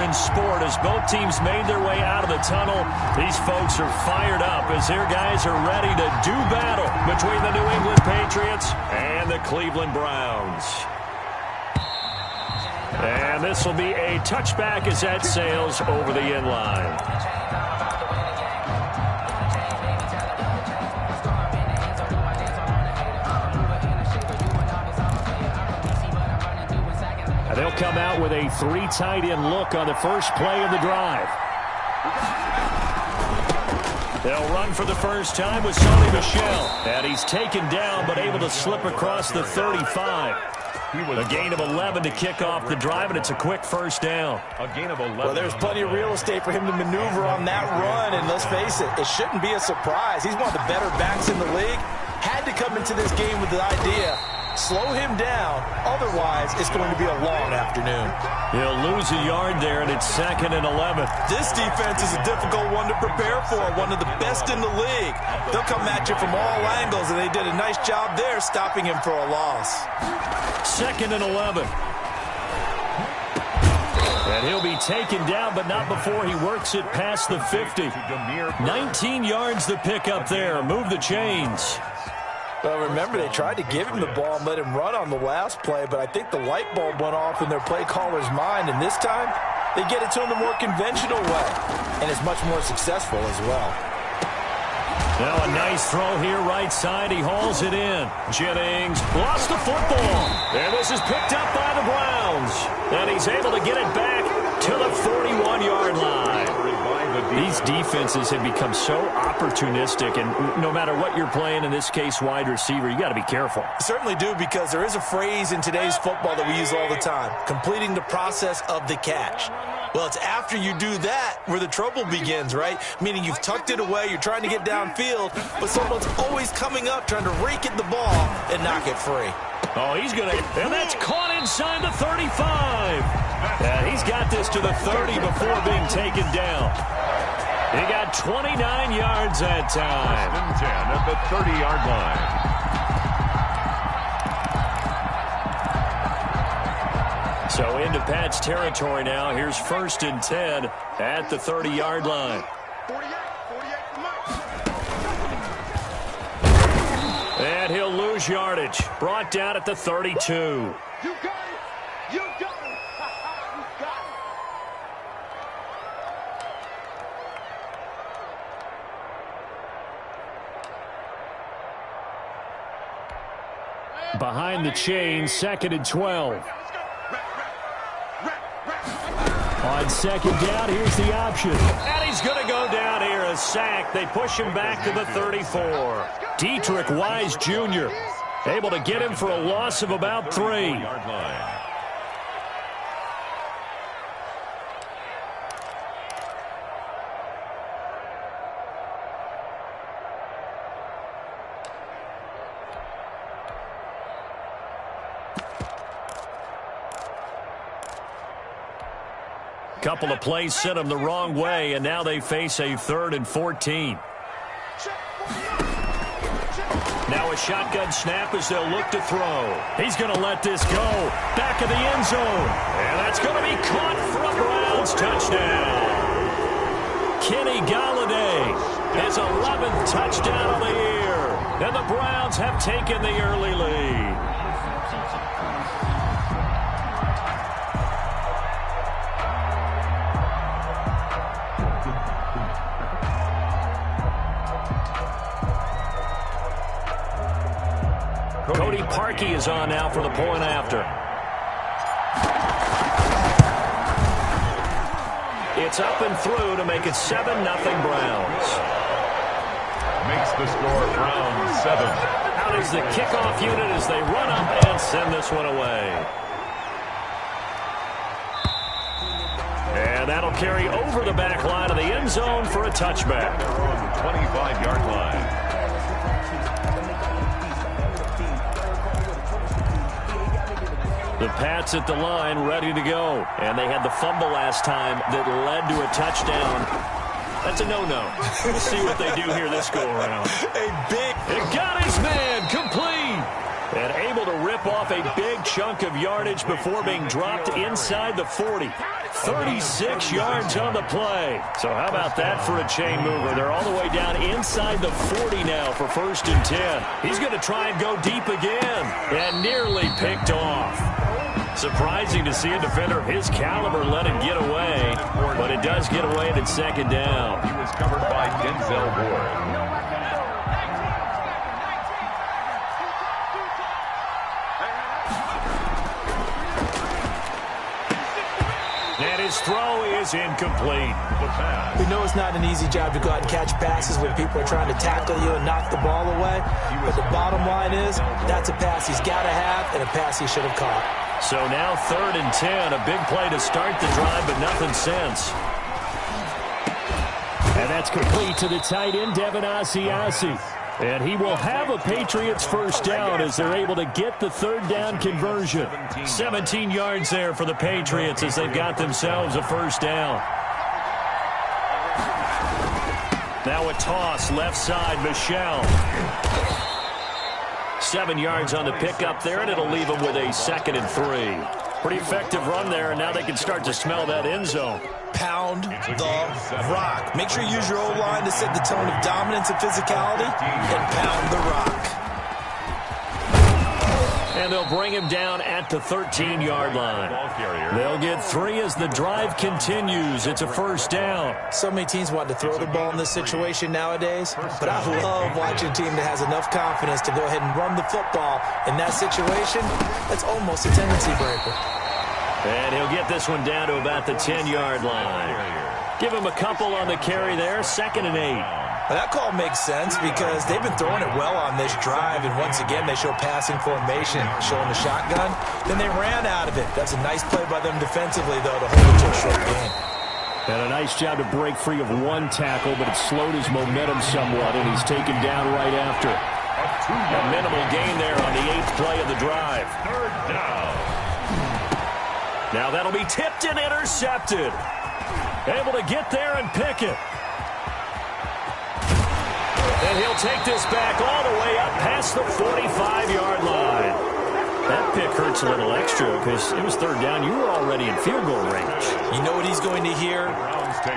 in sport as both teams made their way out of the tunnel. These folks are fired up as their guys are ready to do battle between the New England Patriots and the Cleveland Browns. And this will be a touchback as that sails over the end line. They'll come out with a 3 tight end look on the first play of the drive. They'll run for the first time with Sonny Michel. And he's taken down but able to slip across the 35. A gain of 11 to kick off the drive, and it's a quick first down. A gain of 11. Well, there's plenty of real estate for him to maneuver on that run, and let's face it, it shouldn't be a surprise. He's one of the better backs in the league. Had to come into this game with the idea, slow him down, otherwise it's going to be a long afternoon. He'll lose a yard there, and it's 2nd and 11. This defense is a difficult one to prepare for, one of the best in the league. They'll come at you from all angles, and they did a nice job there stopping him for a loss. 2nd and 11. And he'll be taken down, but not before he works it past the 50. 19 yards to pick up there. Move the chains. Well, remember, they tried to give him the ball and let him run on the last play, but I think the light bulb went off in their play caller's mind, and this time they get it to him the more conventional way, and it's much more successful as well. Now a nice throw here right side. He hauls it in. Jennings lost the football. And this is picked up by the Browns. And he's able to get it back to the 41-yard line. These defenses have become so opportunistic, and no matter what you're playing, in this case wide receiver, you got to be careful. Certainly do, because there is a phrase in today's football that we use all the time, completing the process of the catch. Well, it's after you do that where the trouble begins, right? Meaning you've tucked it away, you're trying to get downfield, but someone's always coming up trying to rake at the ball and knock it free. Oh, he's going to, and that's caught inside the 35. And he's got this to the 30 before being taken down. He got 29 yards that time. 10 at the 30-yard line. So into Pat's territory now. Here's 1st and 10 at the 30-yard line. And he'll lose yardage. Brought down at the 32. You got it. You got it. You got it. Behind the chains, 2nd and 12. On 2nd down, here's the option. And he's going to go down here, a sack. They push him back to the 34. Dietrich Wise Jr. able to get him for a loss of about 3. Couple of plays sent them the wrong way, and now they face a 3rd and 14. Now a shotgun snap as they'll look to throw. He's going to let this go. Back of the end zone. And that's going to be caught for a Browns touchdown. Kenny Galladay has 11th touchdown of the year. And the Browns have taken the early lead. Cody Parkey is on now for the point after. It's up and through to make it 7-0 Browns. Makes the score Browns 7. Out is the kickoff unit as they run up and send this one away. And that'll carry over the back line of the end zone for a touchback. On the 25-yard line. The Pats at the line, ready to go. And they had the fumble last time that led to a touchdown. That's a no-no. We'll see what they do here this go-around. A big... It got his man complete. And able to rip off a big chunk of yardage before being dropped inside the 40. 36 yards on the play. So how about that for a chain mover? They're all the way down inside the 40 now for 1st and 10. He's going to try and go deep again. And nearly picked off. Surprising to see a defender of his caliber let it get away. But it does get away and it's 2nd down. He was covered by Denzel Ward. His throw is incomplete. We know it's not an easy job to go out and catch passes when people are trying to tackle you and knock the ball away. But the bottom line is, that's a pass he's got to have and a pass he should have caught. So now 3rd and 10. A big play to start the drive, but nothing since. And that's complete to the tight end, Devin Asiasi. And he will have a Patriots 1st down as they're able to get the 3rd down conversion. 17 yards there for the Patriots as they've got themselves a 1st down. Now a toss left side, Michel. 7 yards on the pickup there, and it'll leave them with a 2nd and 3. Pretty effective run there, and now they can start to smell that end zone. Pound the rock. Make sure you use your O-line to set the tone of dominance and physicality, and pound the rock. And they'll bring him down at the 13-yard line. They'll get 3 as the drive continues. It's a 1st down. So many teams want to throw the ball in this situation nowadays, but I love watching a team that has enough confidence to go ahead and run the football. In that situation, that's almost a tendency breaker. And he'll get this one down to about the 10-yard line. Give him a couple on the carry there, 2nd and 8. Well, that call makes sense because they've been throwing it well on this drive, and once again they show passing formation, showing the shotgun. Then they ran out of it. That's a nice play by them defensively, though, to hold it to a short game. And a nice job to break free of one tackle, but it slowed his momentum somewhat, and he's taken down right after. A minimal gain there on the 8th play of the drive. 3rd down. Now that'll be tipped and intercepted. Able to get there and pick it. And he'll take this back all the way up past the 45-yard line. That pick hurts a little extra because it was 3rd down. You were already in field goal range. You know what he's going to hear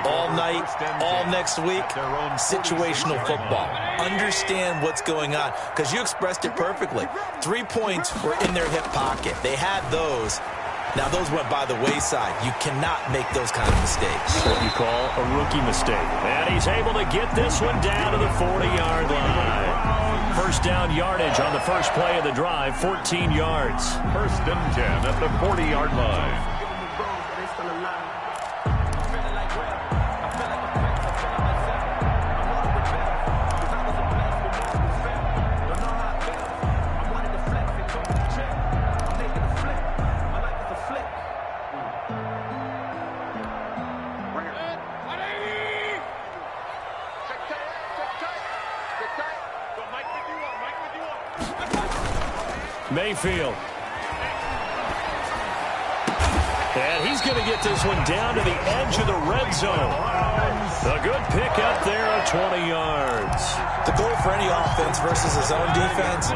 all night, all next week? Situational football. Understand what's going on because you expressed it perfectly. 3 points were in their hip pocket. They had those. Now, those went by the wayside. You cannot make those kind of mistakes. What you call a rookie mistake. And he's able to get this one down to the 40-yard line. 1st down yardage on the first play of the drive, 14 yards. 1st and 10 at the 40-yard line. Mayfield. And he's going to get this one down to the edge of the red zone. A good pickup there of 20 yards. The goal for any offense versus his own defense,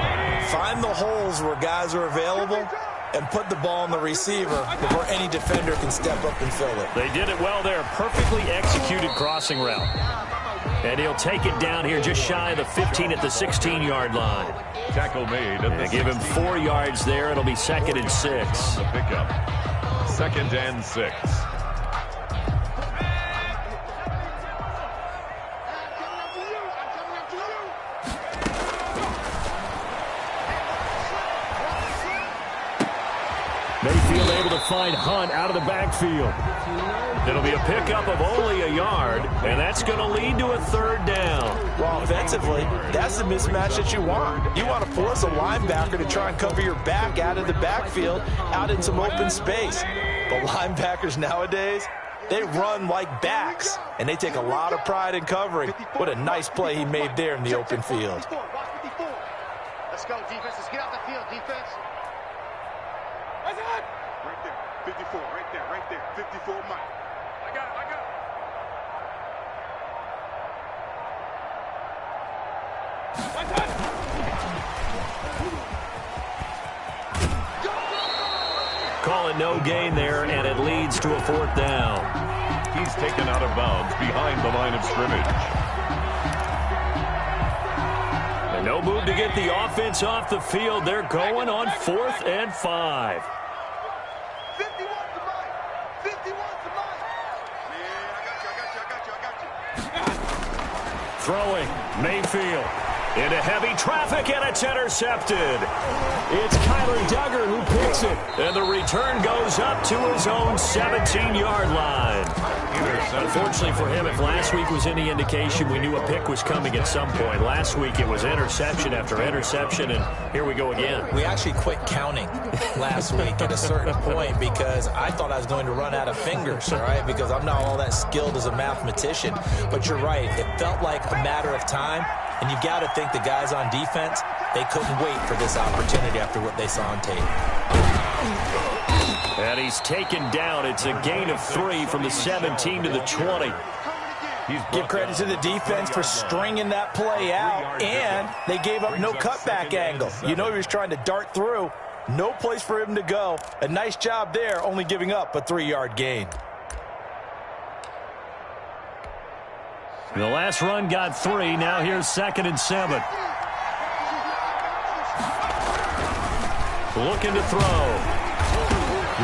find the holes where guys are available and put the ball on the receiver before any defender can step up and fill it. They did it well there. Perfectly executed crossing route. And he'll take it down here just shy of the 15 at the 16-yard line. Tackle made at the give him 4 yards there. It'll be 2nd and 6. The pickup. 2nd and 6. Mayfield able to find Hunt out of the backfield. It'll be a pickup of only a yard, and that's going to lead to a 3rd down. Well, offensively, that's the mismatch that you want. You want to force a linebacker to try and cover your back out of the backfield, out in some open space. But linebackers nowadays, they run like backs, and they take a lot of pride in covering. What a nice play he made there in the open field. Let's go, defense. Let's get out the field, defense. Right there, 54, right there, 54, Mike. I got it. but no gain there, and it leads to a 4th down. He's taken out of bounds behind the line of scrimmage. And no move to get the offense off the field. They're going on 4th and 5. 51 to Mike. 51 to Mike. Man, I got you. Throwing, Mayfield. Into heavy traffic, and it's intercepted. It's Kyler Duggar who picks it, and the return goes up to his own 17-yard line. Unfortunately for him, if last week was any indication, we knew a pick was coming at some point. Last week it was interception after interception, and here we go again. We actually quit counting last week at a certain point because I thought I was going to run out of fingers, all right, because I'm not all that skilled as a mathematician. But you're right. It felt like a matter of time. And you got to think the guys on defense, they couldn't wait for this opportunity after what they saw on tape. And he's taken down. It's a gain of 3 from the 17 to the 20. Give credit to the defense for stringing that play out, and they gave up no cutback angle. You know he was trying to dart through. No place for him to go. A nice job there, only giving up a 3-yard gain. The last run got 3. Now here's 2nd and 7. Looking to throw.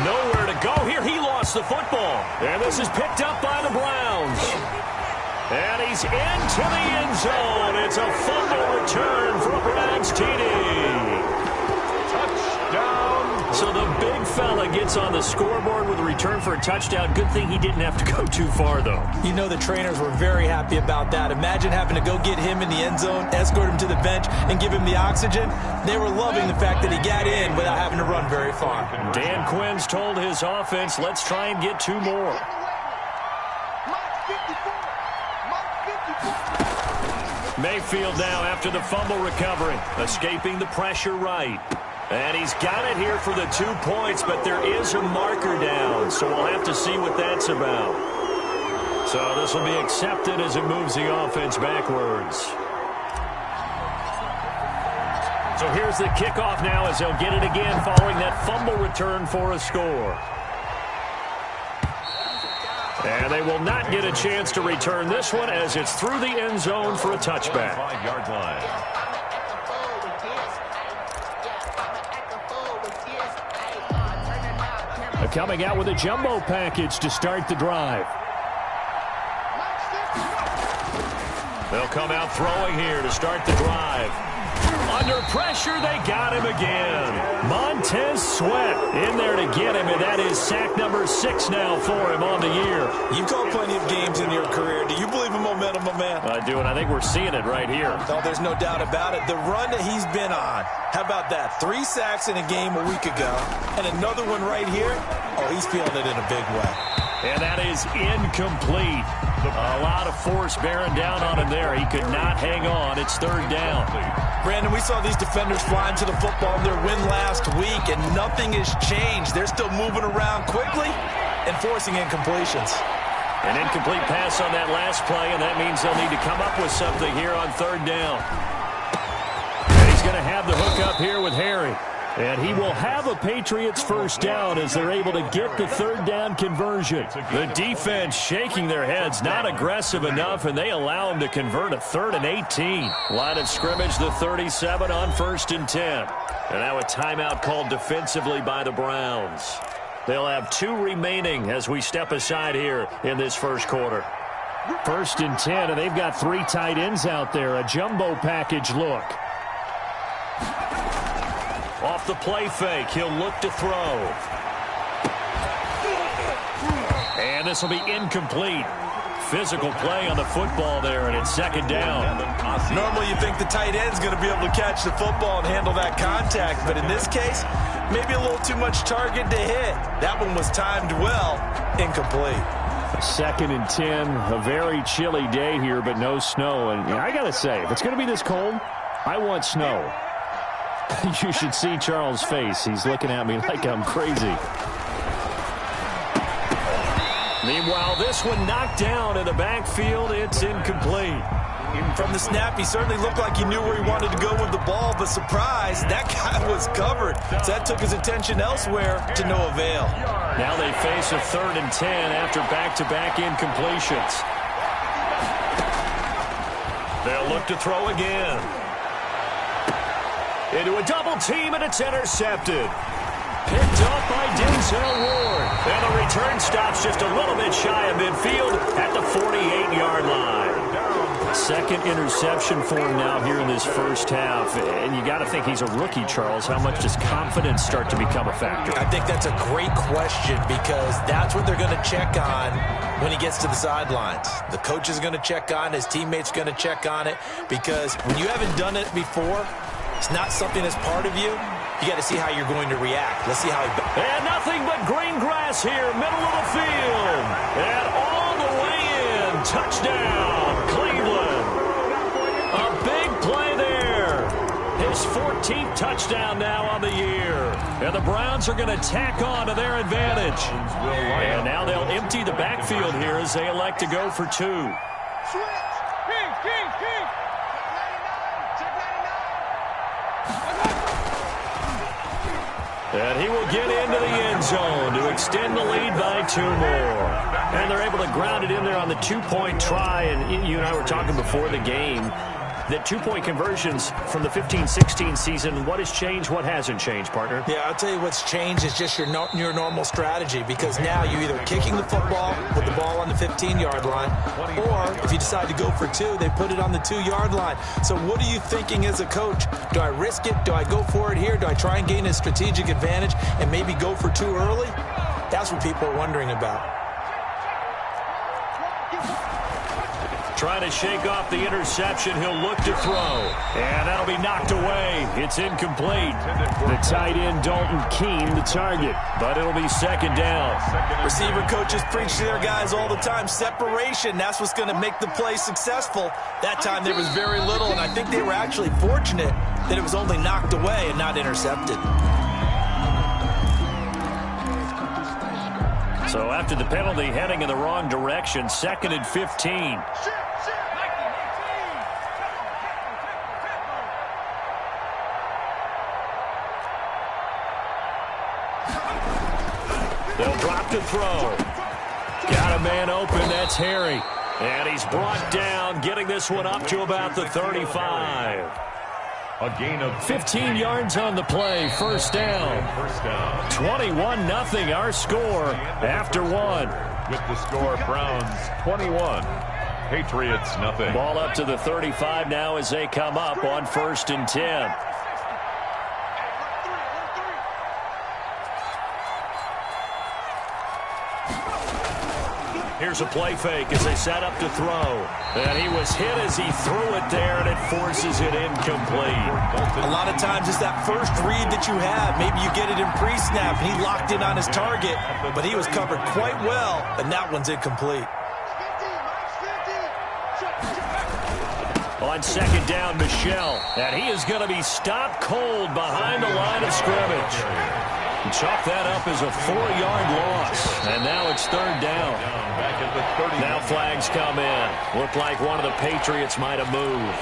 Nowhere to go here. He lost the football. And this is picked up by the Browns. And he's into the end zone. It's a fumble return for a Browns TD. Touchdown. So the big fella gets on the scoreboard with a return for a touchdown. Good thing he didn't have to go too far, though. You know the trainers were very happy about that. Imagine having to go get him in the end zone, escort him to the bench, and give him the oxygen. They were loving the fact that he got in without having to run very far. Dan Quinn's told his offense, let's try and get 2 more. Mayfield now after the fumble recovery, escaping the pressure right. And he's got it here for the 2 points, but there is a marker down, so we'll have to see what that's about. So this will be accepted as it moves the offense backwards. So here's the kickoff now as they'll get it again following that fumble return for a score. And they will not get a chance to return this one as it's through the end zone for a touchback. 5-yard line. Coming out with a jumbo package to start the drive. They'll come out throwing here to start the drive. Under pressure, they got him again. Montez Sweat in there to get him, and that is sack number 6 now for him on the year. You've called plenty of games in your career. Do you believe in momentum, my man? I do, and I think we're seeing it right here. Oh, there's no doubt about it. The run that he's been on, how about that? 3 sacks in a game a week ago, and another one right here. Oh, he's feeling it in a big way. And that is incomplete. A lot of force bearing down on him there. He could not hang on. It's 3rd down. Brandon, we saw these defenders flying to the football in their win last week, and nothing has changed. They're still moving around quickly and forcing incompletions. An incomplete pass on that last play, and that means they'll need to come up with something here on 3rd down. And he's going to have the hook up here with Harry. And he will have a Patriots 1st down as they're able to get the 3rd down conversion. The defense shaking their heads, not aggressive enough, and they allow him to convert a 3rd and 18. Line of scrimmage, the 37 on 1st and 10. And now a timeout called defensively by the Browns. They'll have 2 remaining as we step aside here in this 1st quarter. 1st and 10, and they've got 3 tight ends out there. A jumbo package look. Off the play fake, he'll look to throw. And this will be incomplete. Physical play on the football there, and it's 2nd down. Normally you think the tight end's going to be able to catch the football and handle that contact, but in this case, maybe a little too much target to hit. That one was timed well, incomplete. 2nd and 10, a very chilly day here, but no snow. And I got to say, if it's going to be this cold, I want snow. You should see Charles' face. He's looking at me like I'm crazy. Meanwhile, this one knocked down in the backfield. It's incomplete. From the snap, he certainly looked like he knew where he wanted to go with the ball, but surprise, that guy was covered. So that took his attention elsewhere to no avail. Now they face a 3rd and 10 after back-to-back incompletions. They'll look to throw again. Into a double team, and it's intercepted. Picked up by Denzel Ward. And the return stops just a little bit shy of midfield at the 48-yard line. Second interception for him now here in this first half. And you got to think he's a rookie, Charles. How much does confidence start to become a factor? I think that's a great question because that's what they're going to check on when he gets to the sidelines. The coach is going to check on, his teammates are going to check on it, because when you haven't done it before, it's not something that's part of you. You got to see how you're going to react. Let's see how he... And nothing but green grass here, middle of the field. And all the way in. Touchdown, Cleveland. A big play there. His 14th touchdown now on the year. And the Browns are going to tack on to their advantage. And now they'll empty the backfield here as they elect to go for 2. And he will get into the end zone to extend the lead by 2 more. And they're able to ground it in there on the 2-point try. And you and I were talking before the game that 2-point conversions from the 15-16 season, what has changed, what hasn't changed, partner? Yeah, I'll tell you what's changed is just your normal strategy, because now you're either kicking the football with the ball on the 15-yard line, or if you decide to go for 2, they put it on the 2-yard line. So what are you thinking as a coach? Do I risk it? Do I go for it here? Do I try and gain a strategic advantage and maybe go for 2 early? That's what people are wondering about. Trying to shake off the interception. He'll look to throw. And that'll be knocked away. It's incomplete. The tight end, Dalton Keene, the target. But it'll be 2nd down. Receiver coaches preach to their guys all the time. Separation, that's what's going to make the play successful. That time there was very little, and I think they were actually fortunate that it was only knocked away and not intercepted. So after the penalty, heading in the wrong direction, 2nd and 15. They'll drop to throw. Got a man open. That's Harry. And he's brought down, getting this one up to about the 35. A gain of 15 yards on the play. First down. 21-0 our score after 1. With the score, Browns 21, Patriots nothing. Ball up to the 35 now as they come up on 1st and 10. Here's a play fake as they set up to throw. And he was hit as he threw it there, and it forces it incomplete. A lot of times it's that first read that you have. Maybe you get it in pre-snap, and he locked in on his target, but he was covered quite well, and that one's incomplete. On 2nd down, Michel. And he is going to be stopped cold behind the line of scrimmage. Chalk that up as a 4-yard loss. And now it's 3rd down. Now flags come in. Looked like one of the Patriots might have moved.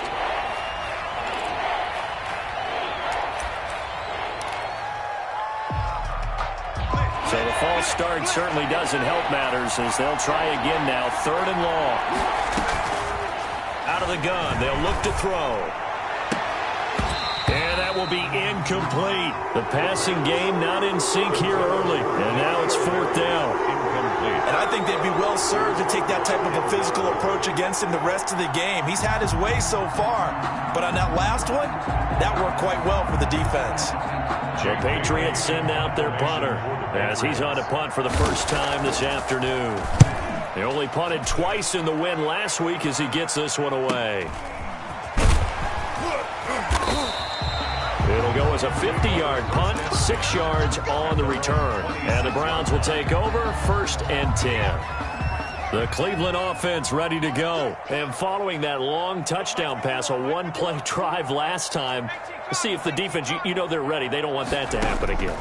So the false start certainly doesn't help matters as they'll try again now. 3rd and long. Out of the gun. They'll look to throw. And that will be incomplete. The passing game not in sync here early. And now it's 4th down. And I think they'd be well served to take that type of a physical approach against him the rest of the game. He's had his way so far. But on that last one, that worked quite well for the defense. The Patriots send out their punter as he's on to punt for the first time this afternoon. They only punted twice in the win last week as he gets this one away. It'll go as a 50-yard punt, 6 yards on the return. And the Browns will take over 1st and 10. The Cleveland offense ready to go. And following that long touchdown pass, a 1-play drive last time, see if the defense, you know they're ready. They don't want that to happen again.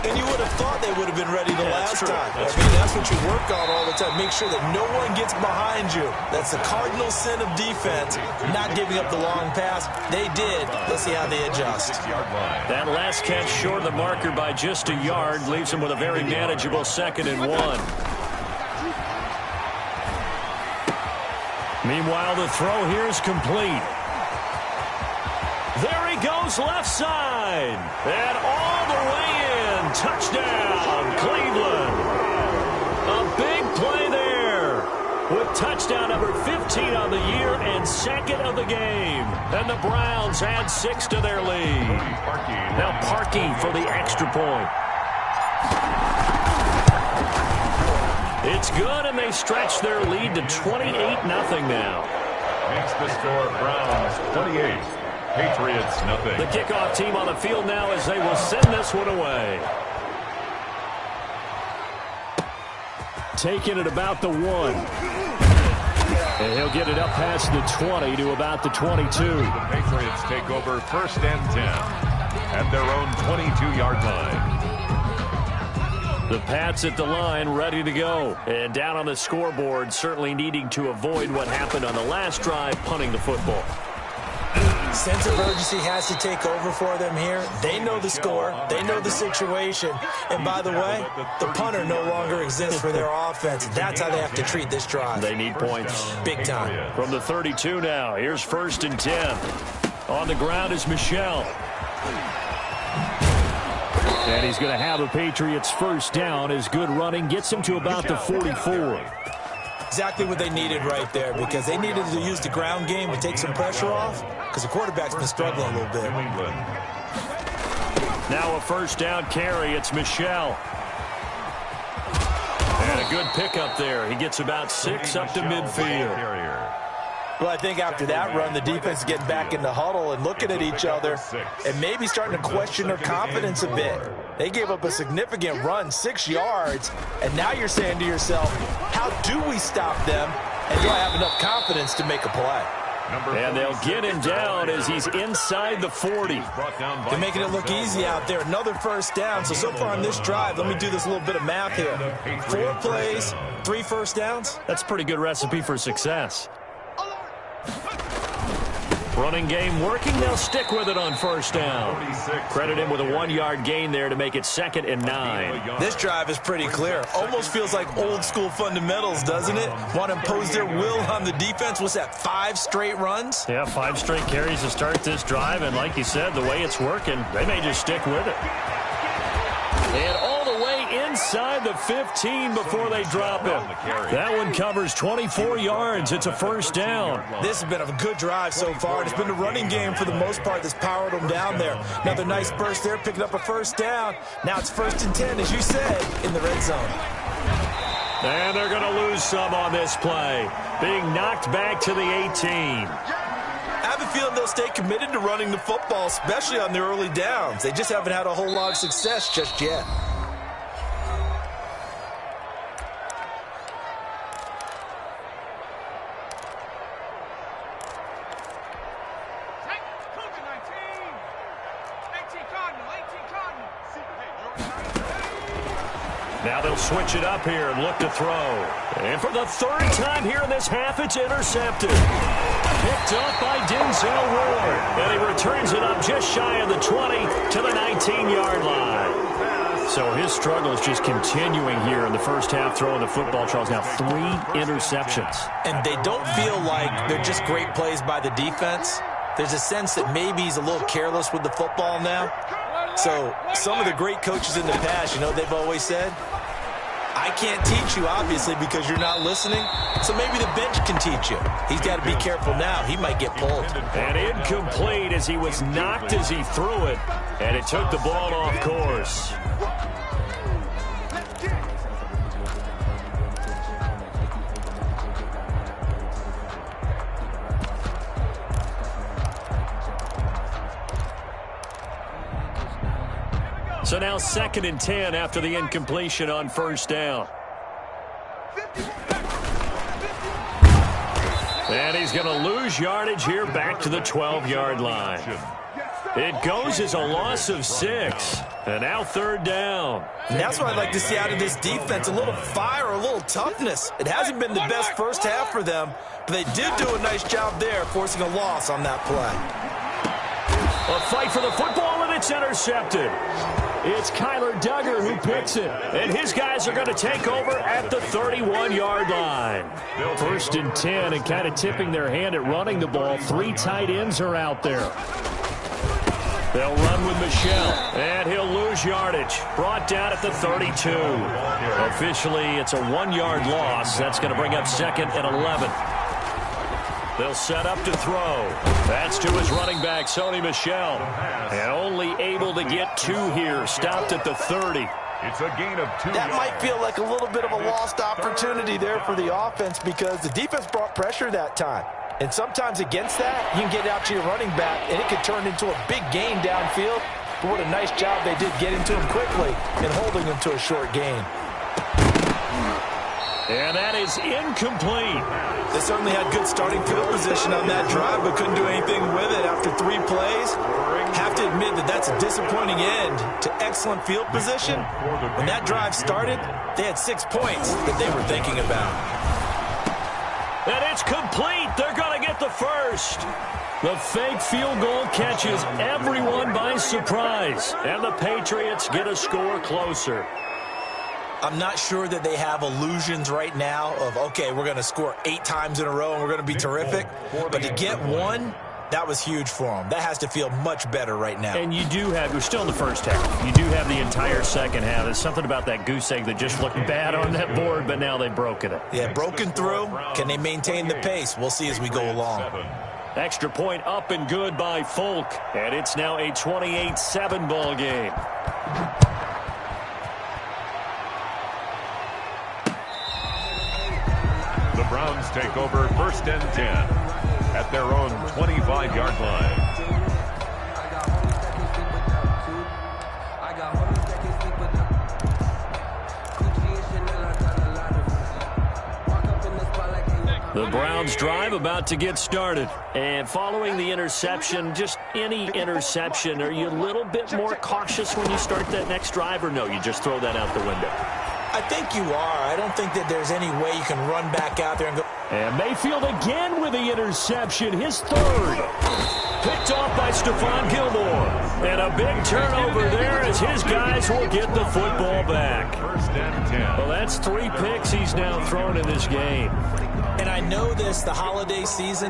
And you would have thought they would have been ready the last time. I mean, that's what you work on all the time. Make sure that no one gets behind you. That's the cardinal sin of defense, not giving up the long pass. They did. Let's see how they adjust. That last catch short of the marker by just a yard leaves them with a very manageable 2nd and 1. Meanwhile, the throw here is complete. There he goes left side. And all the way in. Touchdown, Cleveland. A big play there. With touchdown number 15 on the year and 2nd of the game. And the Browns add 6 to their lead. Now Parkey for the extra point. It's good, and they stretch their lead to 28-0 now. Makes the score Browns 28. Patriots nothing. The kickoff team on the field now as they will send this one away. Taking it about the 1. And he'll get it up past the 20 to about the 22. The Patriots take over 1st and 10 at their own 22-yard line. The Pats at the line, ready to go. And down on the scoreboard, certainly needing to avoid what happened on the last drive, punting the football. Sense of urgency has to take over for them here. They know the score. They know the situation. And by the way, the punter no longer exists for their offense. That's how they have to treat this drive. They need points. Big time. From the 32 now, here's 1st and 10. On the ground is Michel. And he's going to have the Patriots 1st down as good running gets him to about the 44. Exactly what they needed right there, because they needed to use the ground game to take some pressure off, because the quarterback's been struggling a little bit. Now a 1st down carry. It's Michel. And a good pickup there. He gets about 6 up to midfield. Well, I think after that run, the defense is getting back in the huddle and looking at each other and maybe starting to question their confidence a bit. They gave up a significant run, 6 yards, and now you're saying to yourself, how do we stop them, and do I have enough confidence to make a play? And they'll get him down as he's inside the 40. They're making it look easy out there. Another 1st down. So far on this drive, let me do this little bit of math here. 4 plays, 3 1st downs. That's a pretty good recipe for success. Running game working. They'll stick with it on 1st down. Credit him with a 1-yard gain there to make it 2nd and 9. This drive is pretty clear. Almost feels like old school fundamentals, doesn't it? Want to impose their will on the defense. What's that, 5 straight runs? Yeah, 5 straight carries to start this drive. And like you said, the way it's working, they may just stick with it. And all the way inside the 15 before they drop him. That one covers 24 yards. It's a 1st down. This has been a good drive so far. It's been the running game for the most part that's powered them down there. Another nice burst there, picking up a 1st down. Now it's 1st and 10, as you said, in the red zone. And they're going to lose some on this play. Being knocked back to the 18. I have a feeling they'll stay committed to running the football, especially on the early downs. They just haven't had a whole lot of success just yet. Now they'll switch it up here and look to throw. And for the 3rd time here in this half, it's intercepted. Picked up by Denzel Ward. And he returns it up just shy of the 20 to the 19-yard line. So his struggle is just continuing here in the 1st half, throwing the football. Charles, now 3 interceptions. And they don't feel like they're just great plays by the defense. There's a sense that maybe he's a little careless with the football now. So some of the great coaches in the past, you know, they've always said, I can't teach you, obviously, because you're not listening. So maybe the bench can teach you. He's got to be careful now. He might get pulled. And incomplete as he was knocked as he threw it. And it took the ball off course. So now 2nd and 10 after the incompletion on 1st down. And he's going to lose yardage here back to the 12-yard line. It goes as a loss of 6. And now third down. And that's what I'd like to see out of this defense, a little fire, a little toughness. It hasn't been the best first half for them, but they did do a nice job there, forcing a loss on that play. A fight for the football, and it's intercepted. It's Kyler Duggar who picks it, and his guys are going to take over at the 31-yard line. First and 10, and kind of tipping their hand at running the ball. 3 tight ends are out there. They'll run with Michelle, and he'll lose yardage. Brought down at the 32. Officially, it's a 1-yard loss. That's going to bring up 2nd and 11. They'll set up to throw. That's to his running back, Sony Michel. And only able to get 2 here. Stopped at the 30. It's a gain of 2 That yards. might feel like a little bit of a lost opportunity there for the offense because the defense brought pressure that time. And sometimes against that, you can get out to your running back, and it could turn into a big gain downfield. But what a nice job they did getting to him quickly and holding him to a short gain. And that is incomplete. They certainly had good starting field position on that drive, but couldn't do anything with it after 3 plays. Have to admit that that's a disappointing end to excellent field position. When that drive started, they had 6 points that they were thinking about. And it's complete. They're going to get the first. The fake field goal catches everyone by surprise. And the Patriots get a score closer. I'm not sure that they have illusions right now of, okay, we're going to score 8 times in a row and we're going to be terrific. But to get 1, that was huge for them. That has to feel much better right now. And you do have, we're still in the first half. You do have the entire second half. There's something about that goose egg that just looked bad on that board, but now they've broken it. Yeah, broken through. Can they maintain the pace? We'll see as we go along. Extra point up and good by Folk. And it's now a 28-7 ball game. The Browns take over 1st and 10 at their own 25-yard line. The Browns drive about to get started. And following the interception, just any interception, are you a little bit more cautious when you start that next drive, or no, you just throw that out the window? I think you are. I don't think that there's any way you can run back out there and go. And Mayfield again with the interception, his 3rd. Picked off by Stephon Gilmore. And a big turnover there as his guys will get the football back. 1st and 10. Well, that's 3 picks he's now thrown in this game. And I know this, the holiday season,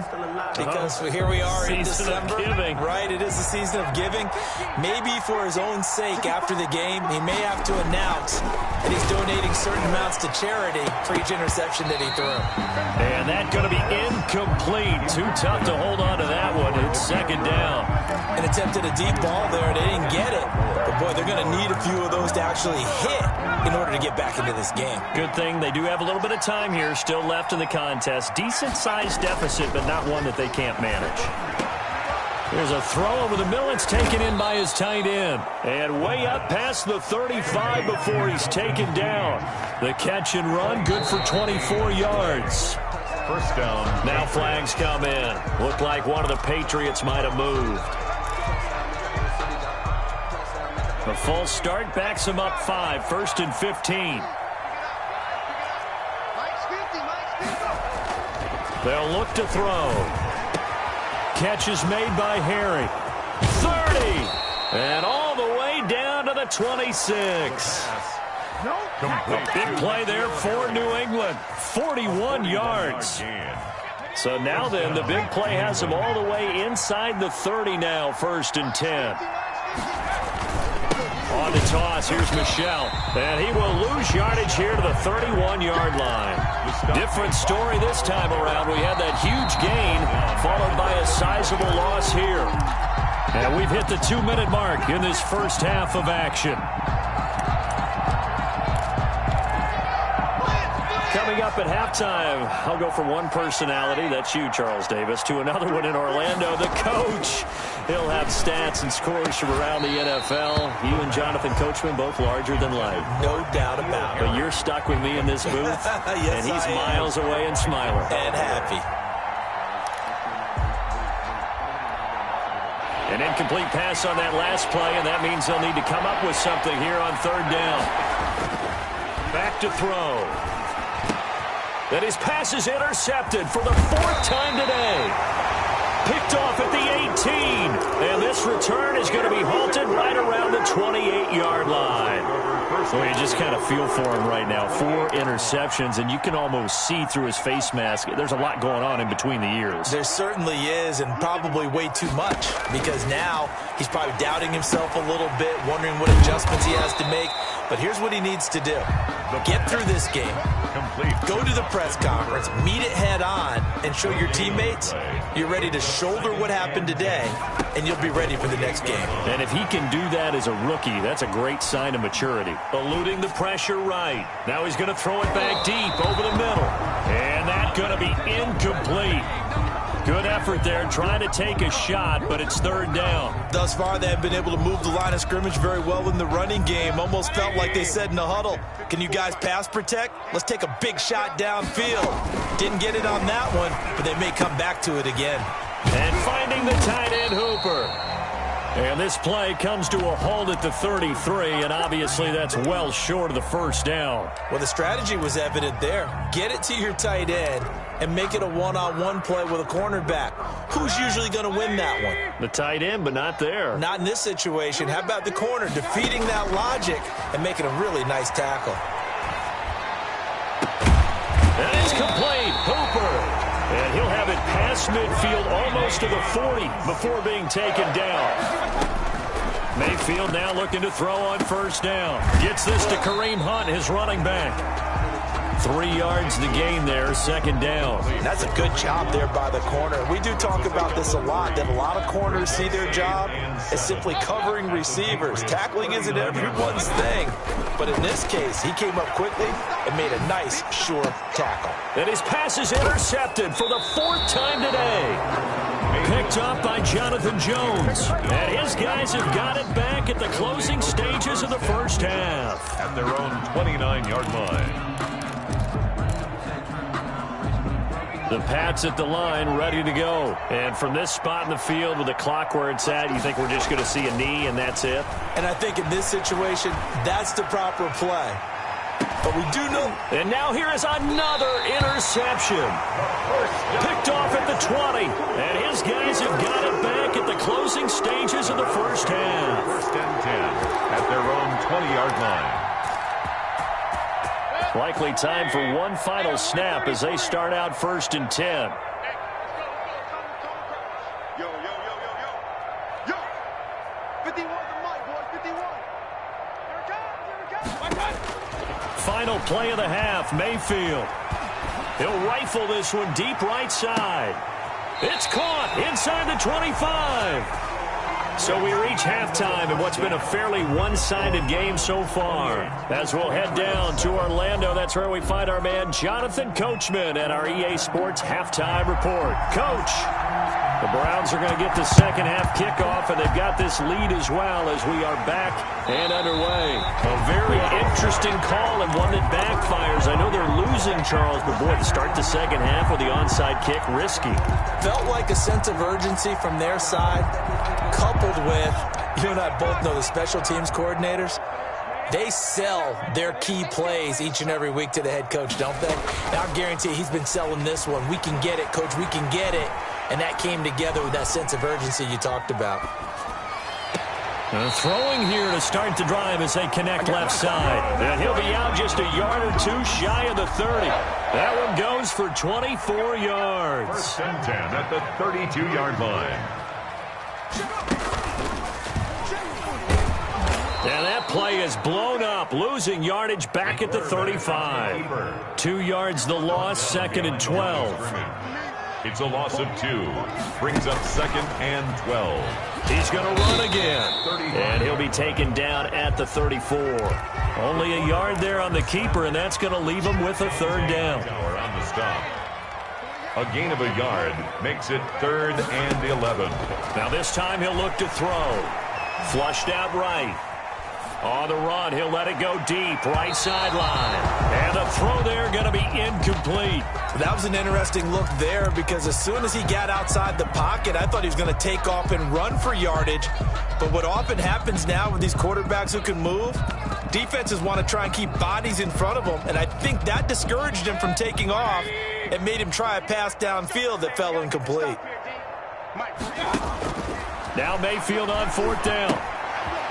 because here we are in Season of December. giving. Right, it is the season of giving. Maybe for his own sake after the game, he may have to announce that he's donating certain amounts to charity for each interception that he threw. And that's going to be incomplete. Too tough to hold on to that one. It's 2nd down. And attempted a deep ball there, and they didn't get it. But, boy, they're going to need a few of those to actually hit in order to get back into this game. Good thing they do have a little bit of time here still left in the contest. Decent-sized deficit, but not one that they can't manage. There's a throw over the middle. It's taken in by his tight end. And way up past the 35 before he's taken down. The catch and run, good for 24 yards. 1st down. Now flags come in. Looked like one of the Patriots might have moved. The false start backs him up 5. 1st and 15. They'll look to throw. Catch is made by Harry. 30. And all the way down to the 26. A big play there for New England. 41 yards. So now then, the big play has him all the way inside the 30 now. 1st and 10. On the toss, here's Michel. And he will lose yardage here to the 31-yard line. Different story this time around. We had that huge gain, followed by a sizable loss here. And we've hit the 2-minute mark in this first half of action. Coming up at halftime, I'll go from one personality, that's you, Charles Davis, to another one in Orlando, the coach. He'll have stats and scores from around the NFL. You and Jonathan Coachman, both larger than life. No doubt about it. But you're stuck with me in this booth, Yes, and he's I am. miles away and smiling. And happy. An incomplete pass on that last play, and that means they'll need to come up with something here on third down. Back to throw. And his pass is intercepted for the 4th time today. Picked off at the 18. And this return is going to be halted right around the 28-yard line. So you just kind of feel for him right now. 4 interceptions, and you can almost see through his face mask. There's a lot going on in between the ears. There certainly is, and probably way too much, because now he's probably doubting himself a little bit, wondering what adjustments he has to make. But here's what he needs to do. Get through this game. Go to the press conference, meet it head on, and show your teammates you're ready to shoulder what happened today, and you'll be ready for the next game. And if he can do that as a rookie, that's a great sign of maturity. Eluding the pressure right. Now he's going to throw it back deep over the middle. And that's going to be incomplete. Good effort there, trying to take a shot, but it's third down. Thus far, they have been able to move the line of scrimmage very well in the running game. Almost felt like they said in the huddle, can you guys pass protect? Let's take a big shot downfield. Didn't get it on that one, but they may come back to it again. And finding the tight end Hooper. And this play comes to a halt at the 33, and obviously that's well short of the first down. Well, the strategy was evident there. Get it to your tight end and make it a one-on-one play with a cornerback. Who's usually going to win that one? The tight end, but not there. Not in this situation. How about the corner defeating that logic and making a really nice tackle? And it's complete. Hooper. And he'll have it past midfield almost to the 40 before being taken down. Mayfield now looking to throw on first down. Gets this to Kareem Hunt, his running back. 3 yards to gain there, second down. That's a good job there by the corner. We do talk about this a lot, that a lot of corners see their job as simply covering receivers. Tackling isn't everyone's thing. But in this case, he came up quickly and made a nice, sure tackle. And his pass is intercepted for the 4th time today. Picked up by Jonathan Jones. And his guys have got it back at the closing stages of the first half. At their own 29-yard line. The Pats at the line, ready to go. And from this spot in the field with the clock where it's at, you think we're just going to see a knee and that's it? And I think in this situation, that's the proper play. But we do know. And now here is another interception. Picked off at the 20. And his guys have got it back at the closing stages of the first half. First and 10 at their own 20-yard line. Likely time for one final snap as they start out first and 10. Yo, yo, yo, yo, yo. Yo! 51 the mic, boys, 51. Here it comes. Final play of the half, Mayfield. He'll rifle this one deep right side. It's caught inside the 25. So we reach halftime in what's been a fairly one-sided game so far. As we'll head down to Orlando, that's where we find our man Jonathan Coachman at our EA Sports Halftime Report. Coach, the Browns are going to get the second half kickoff, and they've got this lead as well as we are back and underway. A very interesting call and one that backfires. I know they're losing, Charles, but boy, to start the second half with the onside kick, risky. Felt like a sense of urgency from their side, coupled with, you and I both know the special teams coordinators, they sell their key plays each and every week to the head coach, don't they? And I guarantee he's been selling this one. We can get it, coach, we can get it. And that came together with that sense of urgency you talked about. Throwing here to start the drive as they connect left side. And he'll be out just a yard or two shy of the 30. That one goes for 24 yards. First and 10 at the 32-yard line. And that play is blown up, losing yardage back at the 35. 2 yards the loss, second and 12. It's a loss of 2. Brings up second and 12. He's going to run again. And he'll be taken down at the 34. Only a yard there on the keeper, and that's going to leave him with a third down. On the stop. A gain of a yard makes it 3rd and 11. Now this time he'll look to throw. Flushed out right. On the run, he'll let it go deep, right sideline. And the throw there going to be incomplete. That was an interesting look there because as soon as he got outside the pocket, I thought he was going to take off and run for yardage. But what often happens now with these quarterbacks who can move, defenses want to try and keep bodies in front of them, and I think that discouraged him from taking off and made him try a pass downfield that fell incomplete. Now Mayfield on 4th down.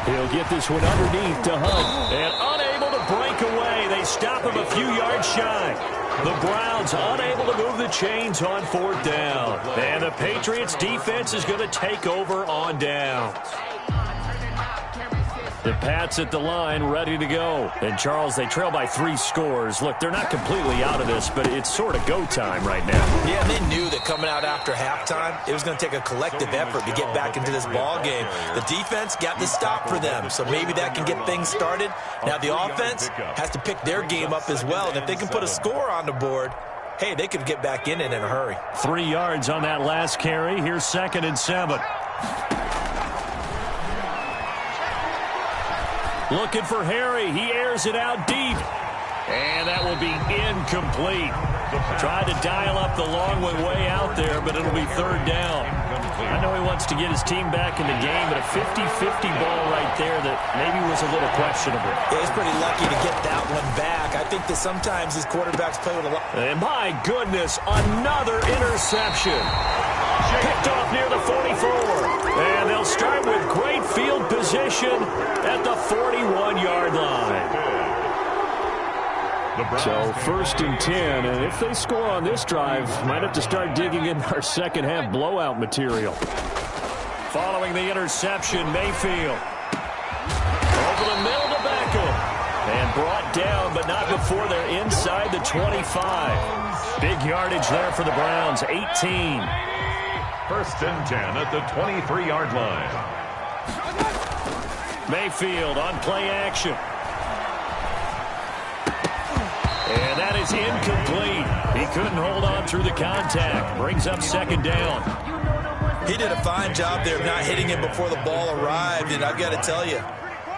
He'll get this one underneath to Hunt. And unable to break away. They stop him a few yards shy. The Browns unable to move the chains on 4th down. And the Patriots defense is going to take over on downs. The Pats at the line, ready to go. And, Charles, they trail by 3 scores. Look, they're not completely out of this, but it's sort of go time right now. Yeah, they knew that coming out after halftime, it was going to take a collective effort to get back into this ball game. The defense got the stop for them, so maybe that can get things started. Now the offense has to pick their game up as well, and if they can put a score on the board, hey, they could get back in it in a hurry. 3 yards on that last carry. Here's 2nd and 7. Looking for Harry. He airs it out deep. And that will be incomplete. Tried to dial up the long way out there, but it'll be 3rd down. I know he wants to get his team back in the game, but a 50-50 ball right there that maybe was a little questionable. Yeah, he's pretty lucky to get that one back. I think that sometimes his quarterbacks play with a lot. And my goodness, another interception. Picked off near the 44. And they'll start with great field position at the 41-yard line. So 1st and 10, and if they score on this drive, might have to start digging in our second-half blowout material. Following the interception, Mayfield. Over the middle to Beckham. And brought down, but not before they're inside the 25. Big yardage there for the Browns, 18. 1st and 10 at the 23-yard line. Mayfield on play action. And that is incomplete. He couldn't hold on through the contact. Brings up 2nd down. He did a fine job there of not hitting him before the ball arrived, and I've got to tell you,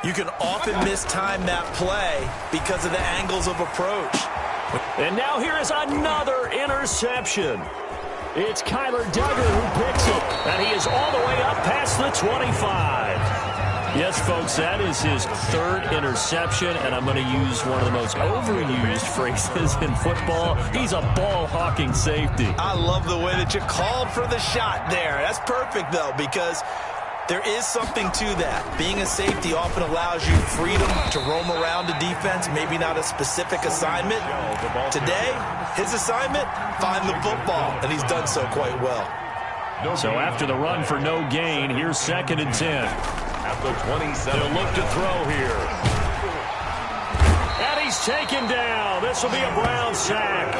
you can often mistime that play because of the angles of approach. And now here is another interception. It's Kyler Duggar who picks it, and he is all the way up past the 25. Yes, folks, that is his 3rd interception, and I'm going to use one of the most overused phrases in football. He's a ball-hawking safety. I love the way that you called for the shot there. That's perfect, though, because there is something to that. Being a safety often allows you freedom to roam around the defense, maybe not a specific assignment. Today, his assignment, find the football, and he's done so quite well. So after the run for no gain, here's 2nd and 10. At the 27. They'll look to throw here. And he's taken down. This will be a Brown sack.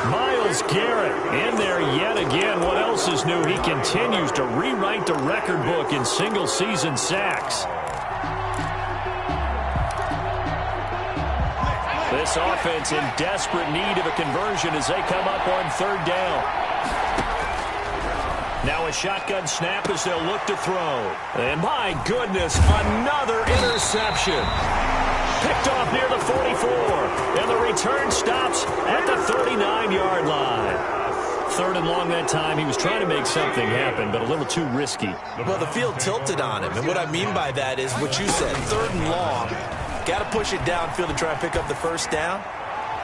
Myles Garrett in there yet again. What else is new? He continues to rewrite the record book in single-season sacks. This offense in desperate need of a conversion as they come up on 3rd down. Now a shotgun snap as they'll look to throw. And my goodness, another interception. Picked off near the 44. And the return stops at the 39-yard line. 3rd and long that time. He was trying to make something happen, but a little too risky. Well, the field tilted on him. And what I mean by that is what you said. 3rd and long. Got to push it downfield to try and pick up the 1st down.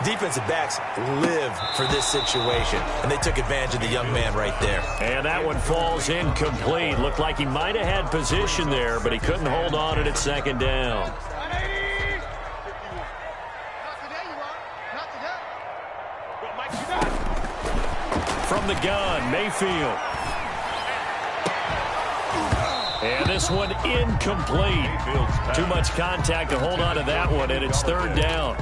Defensive backs live for this situation, and they took advantage of the young man right there. And that one falls incomplete. Looked like he might have had position there, but he couldn't hold on at 2nd down. From the gun, Mayfield. And this one incomplete. Too much contact to hold on to that one, and it's 3rd down.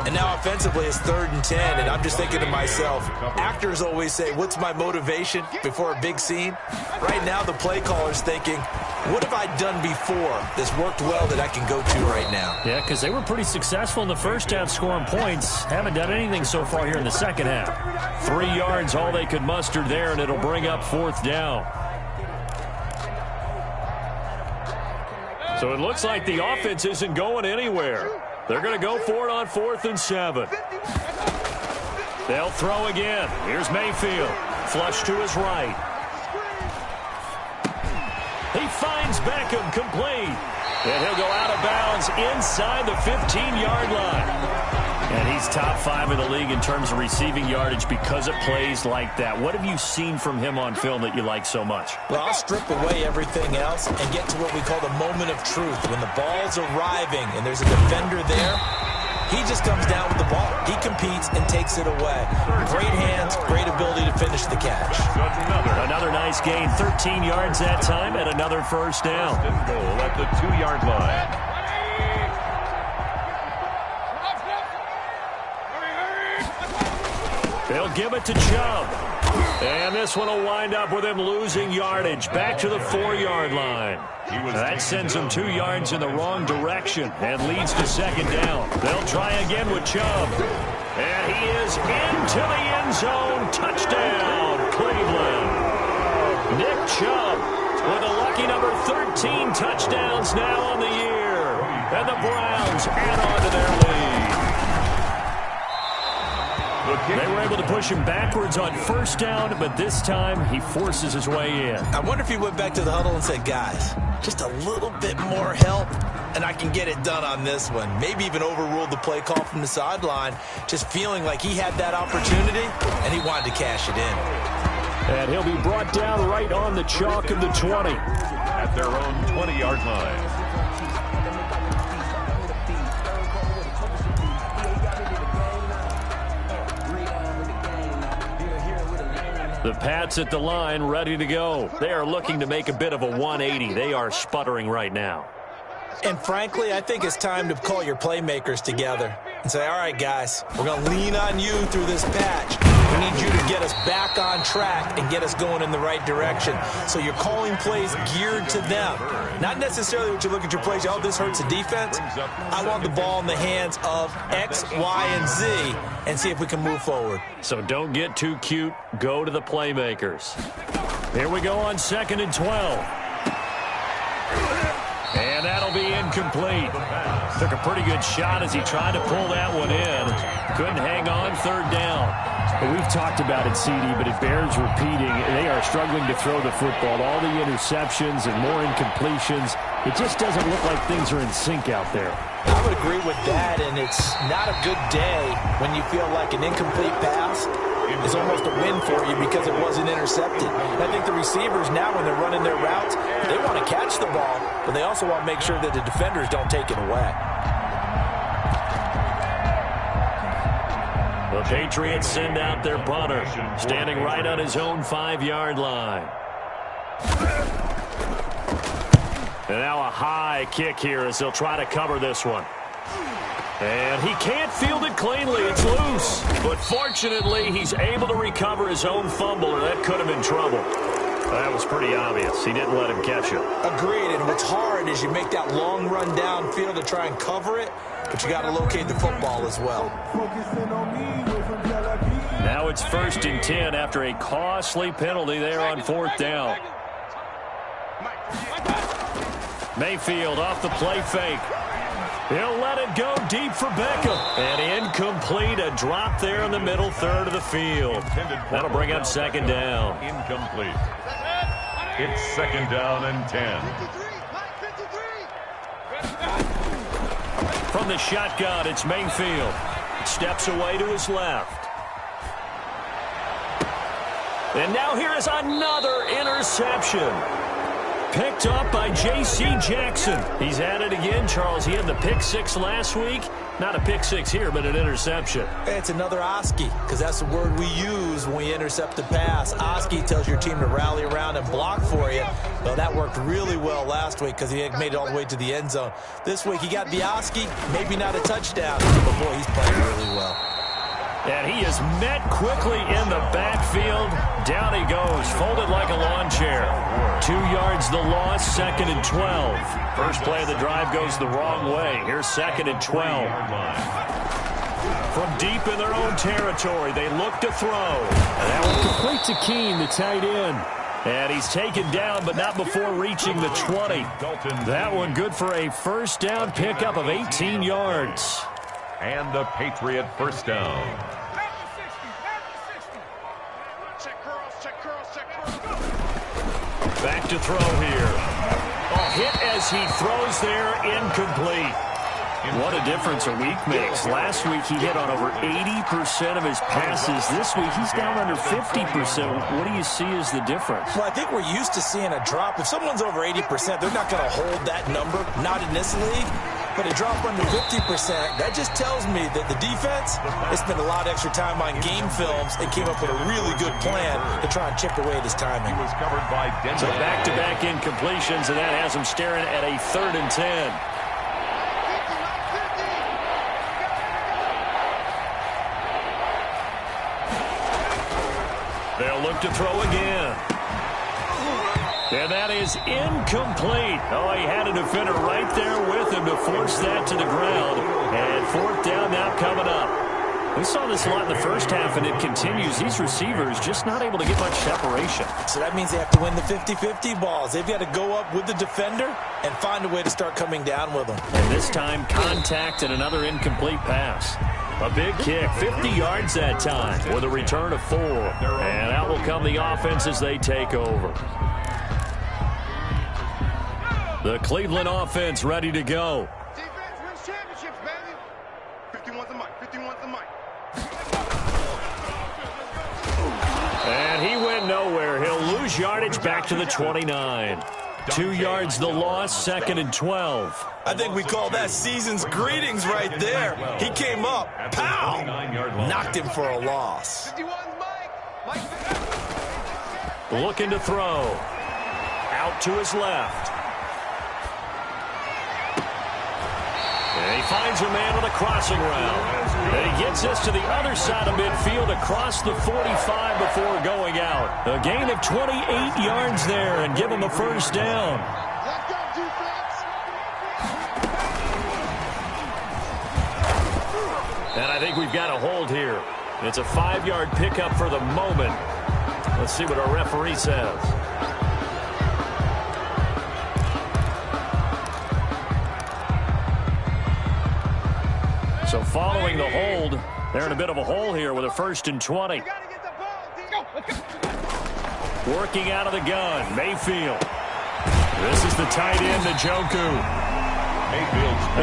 And now offensively it's 3rd and 10, and I'm just thinking to myself, actors always say, what's my motivation before a big scene? Right now the play caller's thinking, what have I done before that's worked well that I can go to right now? Yeah, because they were pretty successful in the first half scoring points. Haven't done anything so far here in the second half. 3 yards, all they could muster there, and it'll bring up 4th down. So it looks like the offense isn't going anywhere. They're going to go for it on 4th and 7. They'll throw again. Here's Mayfield. Flush to his right. He finds Beckham complete. And he'll go out of bounds inside the 15-yard line. And he's top 5 in the league in terms of receiving yardage because of plays like that. What have you seen from him on film that you like so much? Well, I'll strip away everything else and get to what we call the moment of truth. When the ball's arriving and there's a defender there, he just comes down with the ball. He competes and takes it away. Great hands, great ability to finish the catch. Another nice gain, 13 yards that time, and another first down. Goal at the 2-yard line. They'll give it to Chubb. And this one will wind up with him losing yardage back to the 4-yard line. That sends him 2 yards in the wrong direction and leads to second down. They'll try again with Chubb. And he is into the end zone. Touchdown, Cleveland. Nick Chubb with a lucky number 13 touchdowns now on the year. And the Browns add on to their lead. They were able to push him backwards on first down, but this time he forces his way in. I wonder if he went back to the huddle and said, guys, just a little bit more help, and I can get it done on this one. Maybe even overruled the play call from the sideline, just feeling like he had that opportunity, and he wanted to cash it in. And he'll be brought down right on the chalk of the 20. At their own 20-yard line. The Pats at the line, ready to go. They are looking to make a bit of a 180. They are sputtering right now. And frankly, I think it's time to call your playmakers together and say, all right, guys, we're going to lean on you through this patch. We need you to get us back on track and get us going in the right direction. So you're calling plays geared to them. Not necessarily what you look at your plays, oh, this hurts the defense. I want the ball in the hands of X, Y, and Z and see if we can move forward. So don't get too cute. Go to the playmakers. Here we go on 2nd and 12. And that'll be incomplete. Took a pretty good shot as he tried to pull that one in. Couldn't hang on, 3rd down. Well, we've talked about it, CD, but it bears repeating. They are struggling to throw the football. All the interceptions and more incompletions. It just doesn't look like things are in sync out there. I would agree with that, and it's not a good day when you feel like an incomplete pass is almost a win for you because it wasn't intercepted. And I think the receivers now, when they're running their routes, they want to catch the ball, but they also want to make sure that the defenders don't take it away. The Patriots send out their punter, standing right on his own 5-yard line. And now a high kick here as they'll try to cover this one. And he can't field it cleanly. It's loose. But fortunately, he's able to recover his own fumble, or that could have been trouble. That was pretty obvious. He didn't let him catch it. Agreed, and what's hard is you make that long run downfield to try and cover it, but you got to locate the football as well. Now it's 1st and 10 after a costly penalty there on 4th down. Mayfield off the play fake. He'll let it go deep for Beckham. And incomplete, a drop there in the middle third of the field. That'll bring up 2nd down. Incomplete. It's 2nd down and 10. From the shotgun, it's Mayfield. Steps away to his left. And now here is another interception. Picked up by J.C. Jackson. He's at it again, Charles. He had the pick 6 last week. Not a pick 6 here, but an interception. It's another Oski, because that's the word we use when we intercept the pass. Oski tells your team to rally around and block for you. Well, that worked really well last week because he made it all the way to the end zone. This week he got the Oski, maybe not a touchdown, but boy, he's playing really well. And he is met quickly in the backfield. Down he goes, folded like a lawn chair. 2 yards the loss, 2nd and 12. First play of the drive goes the wrong way. Here's 2nd and 12. From deep in their own territory, they look to throw. And that one complete to Keene, the tight end. And he's taken down, but not before reaching the 20. That one good for a first down pickup of 18 yards. And the Patriot first down. Back to throw here. Oh, hit as he throws there, incomplete. What a difference a week makes. Last week he hit on over 80% of his passes. This week he's down under 50%. What do you see as the difference? Well, I think we're used to seeing a drop. If someone's over 80%, they're not going to hold that number. Not in this league. But a drop under 50%, that just tells me that the defense has spent a lot of extra time on game films and came up with a really good plan to try and chip away at his timing. He was covered by Denver. So back-to-back incompletions, and that has him staring at a 3rd and 10. They'll look to throw again. And that is incomplete. Oh, he had a defender right there with him to force that to the ground. And 4th down now coming up. We saw this a lot in the first half, and it continues. These receivers just not able to get much separation. So that means they have to win the 50-50 balls. They've got to go up with the defender and find a way to start coming down with them. And this time, contact and another incomplete pass. A big kick, 50 yards that time, with a return of 4. And out will come the offense as they take over. The Cleveland offense ready to go. Defense wins championships, baby. 51's the mic. 51's the mic. And he went nowhere. He'll lose yardage back to the 29. 2 yards the loss, 2nd and 12. I think we call that season's greetings right there. He came up, pow, knocked him for a loss. 51's mic. Looking to throw. Out to his left. And he finds a man on a crossing route. And he gets this to the other side of midfield across the 45 before going out. A gain of 28 yards there and give him a 1st down. Let's go, defense. And I think we've got a hold here. It's a 5-yard pickup for the moment. Let's see what our referee says. So following the hold, they're in a bit of a hole here with a 1st and 20. You gotta get the ball, let's go. Working out of the gun, Mayfield. This is the tight end, Njoku.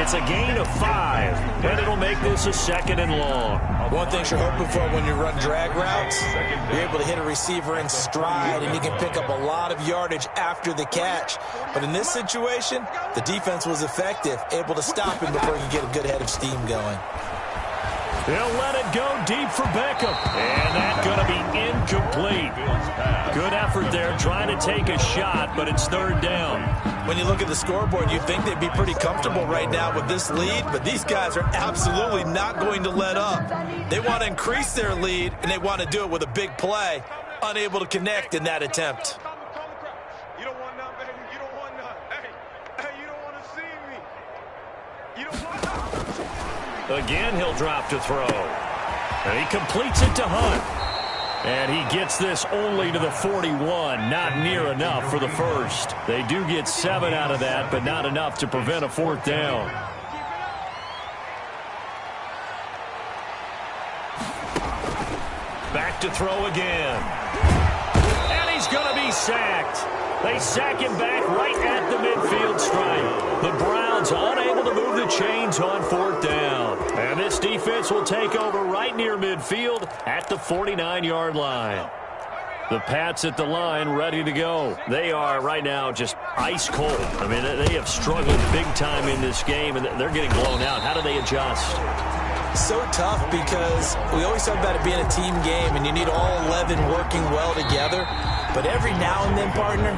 It's a gain of 5, and it'll make this a 2nd and long. One thing you're hoping for when you run drag routes, you're able to hit a receiver in stride, and you can pick up a lot of yardage after the catch. But in this situation, the defense was effective, able to stop him before he could get a good head of steam going. They'll let it go deep for Beckham. And that's going to be incomplete. Good effort there trying to take a shot, but it's 3rd down. When you look at the scoreboard, you'd think they'd be pretty comfortable right now with this lead, but these guys are absolutely not going to let up. They want to increase their lead, and they want to do it with a big play. Unable to connect in that attempt. You don't want none, baby. You don't want none. Hey, you don't want to see me. You don't want none. Again, he'll drop to throw. And he completes it to Hunt. And he gets this only to the 41. Not near enough for the 1st. They do get 7 out of that, but not enough to prevent a 4th down. Back to throw again. And he's going to be sacked. They sack him back right at the midfield stripe. The Browns unable to move the chains on 4th down. And this defense will take over right near midfield at the 49-yard line. The Pats at the line ready to go. They are right now just ice cold. I mean, they have struggled big time in this game, and they're getting blown out. How do they adjust? So tough because we always talk about it being a team game, and you need all 11 working well together. But every now and then, partner,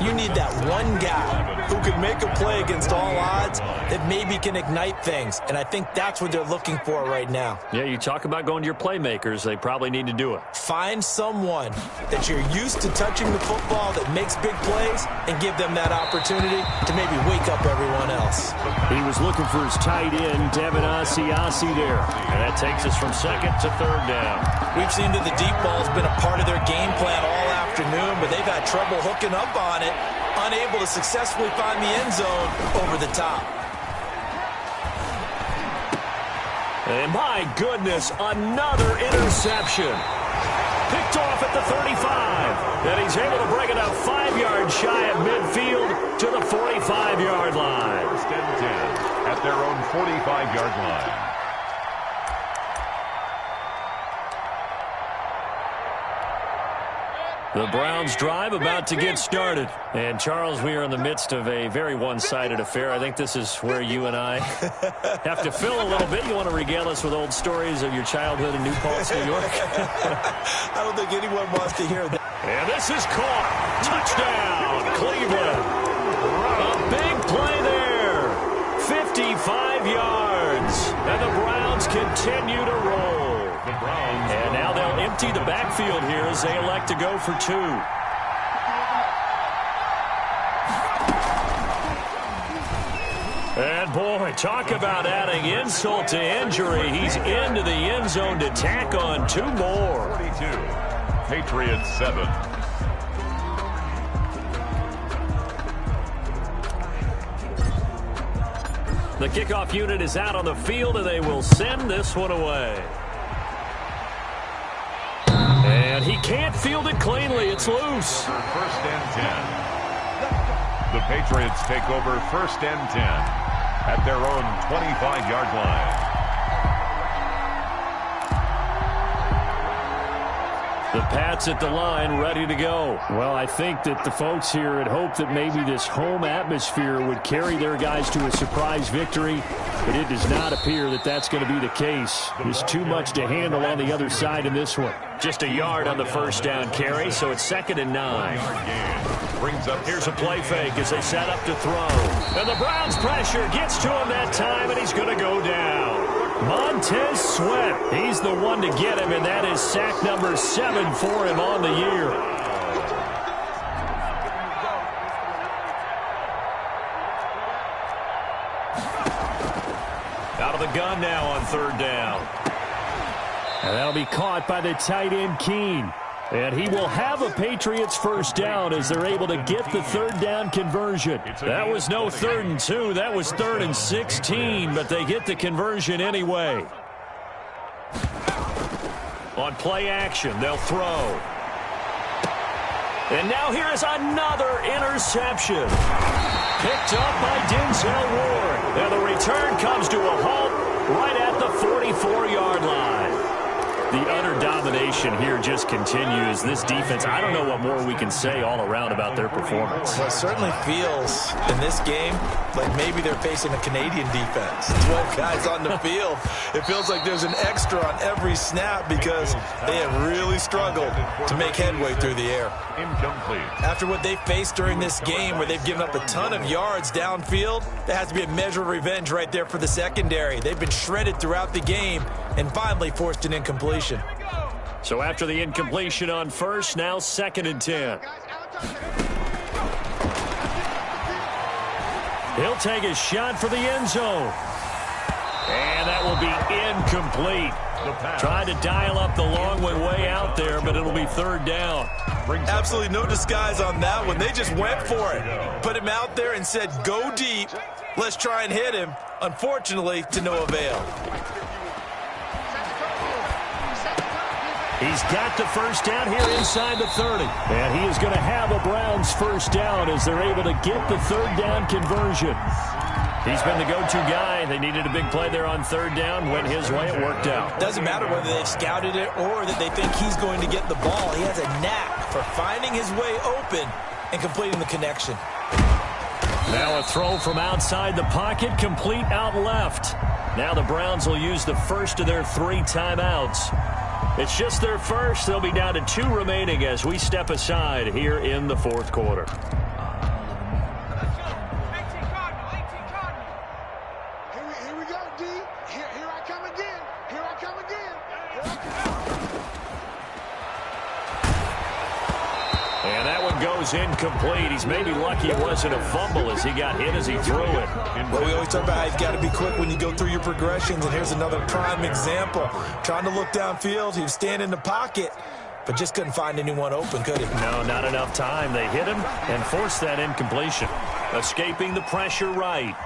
you need that one guy who can make a play against all odds that maybe can ignite things. And I think that's what they're looking for right now. Yeah, you talk about going to your playmakers. They probably need to do it. Find someone that you're used to touching the football that makes big plays and give them that opportunity to maybe wake up everyone else. He was looking for his tight end, Devin Asiasi there. And that takes us from 2nd to 3rd down. We've seen that the deep ball has been a part of their game plan all afternoon, but they've had trouble hooking up on it, unable to successfully find the end zone over the top. And my goodness, another interception. Picked off off at the 35. And he's able to bring it up 5 yards shy of midfield to the 45-yard line. First and 10 at their own 45-yard line. The Browns drive about to get started. And, Charles, we are in the midst of a very one-sided affair. I think this is where you and I have to fill a little bit. You want to regale us with old stories of your childhood in New Paltz, New York? I don't think anyone wants to hear that. And this is caught. Touchdown, Cleveland. A big play there. 55 yards. And the Browns continue to roll. And now they'll empty the backfield here as they elect to go for 2. And, boy, talk about adding insult to injury. He's into the end zone to tack on 2 more. 42. Patriots 7. The kickoff unit is out on the field, and they will send this one away. And he can't field it cleanly. It's loose. First and 10. The Patriots take over first and 10 at their own 25-yard line. The Pats at the line, ready to go. Well, I think that the folks here had hoped that maybe this home atmosphere would carry their guys to a surprise victory, but it does not appear that that's going to be the case. There's too much to handle on the other side in this one. Just a yard on the first down carry, so it's 2nd and 9. Brings up. Here's a play fake as they set up to throw. And the Browns pressure gets to him that time, and he's going to go down. Montez Sweat, he's the one to get him, and that is sack number 7 for him on the year. Out of the gun now on 3rd down. And that'll be caught by the tight end, Keene. And he will have a Patriots first down as they're able to get the 3rd down conversion. That was no 3rd and 2. That was 3rd and 16, but they get the conversion anyway. On play action, they'll throw. And now here is another interception. Picked up by Denzel Ward. And the return comes to a halt right at the 44-yard line. The utter domination here just continues. This defense, I don't know what more we can say all around about their performance. Well, it certainly feels in this game like maybe they're facing a Canadian defense. 12 guys on the field. It feels like there's an extra on every snap because they have really struggled to make headway through the air. Incomplete. After what they faced during this game where they've given up a ton of yards downfield, there has to be a measure of revenge right there for the secondary. They've been shredded throughout the game and finally forced an incompletion. So after the incompletion on first, now 2nd and 10. He'll take a shot for the end zone. And that will be incomplete. Trying to dial up the long one way out there, but it'll be 3rd down. Absolutely no disguise on that one. They just went for it. Put him out there and said, go deep. Let's try and hit him. Unfortunately, to no avail. He's got the first down here inside the 30. And he is going to have a Browns first down as they're able to get the 3rd down conversion. He's been the go-to guy. They needed a big play there on 3rd down. Went his way. It worked out. Doesn't matter whether they've scouted it or that they think he's going to get the ball. He has a knack for finding his way open and completing the connection. Now a throw from outside the pocket, complete out left. Now the Browns will use the first of their 3 timeouts. It's just their first. They'll be down to 2 remaining as we step aside here in the 4th quarter. Here we go, D. Here I come again. Here I come again. Here I come. And that one goes incomplete. He's maybe lucky it wasn't a fumble as he got hit as he threw it. Well, we always talk about how you've got to be quick when you go through your progressions, and here's another prime example. Trying to look downfield, he was standing in the pocket, but just couldn't find anyone open, could he? No, not enough time. They hit him and forced that incompletion. Escaping the pressure right.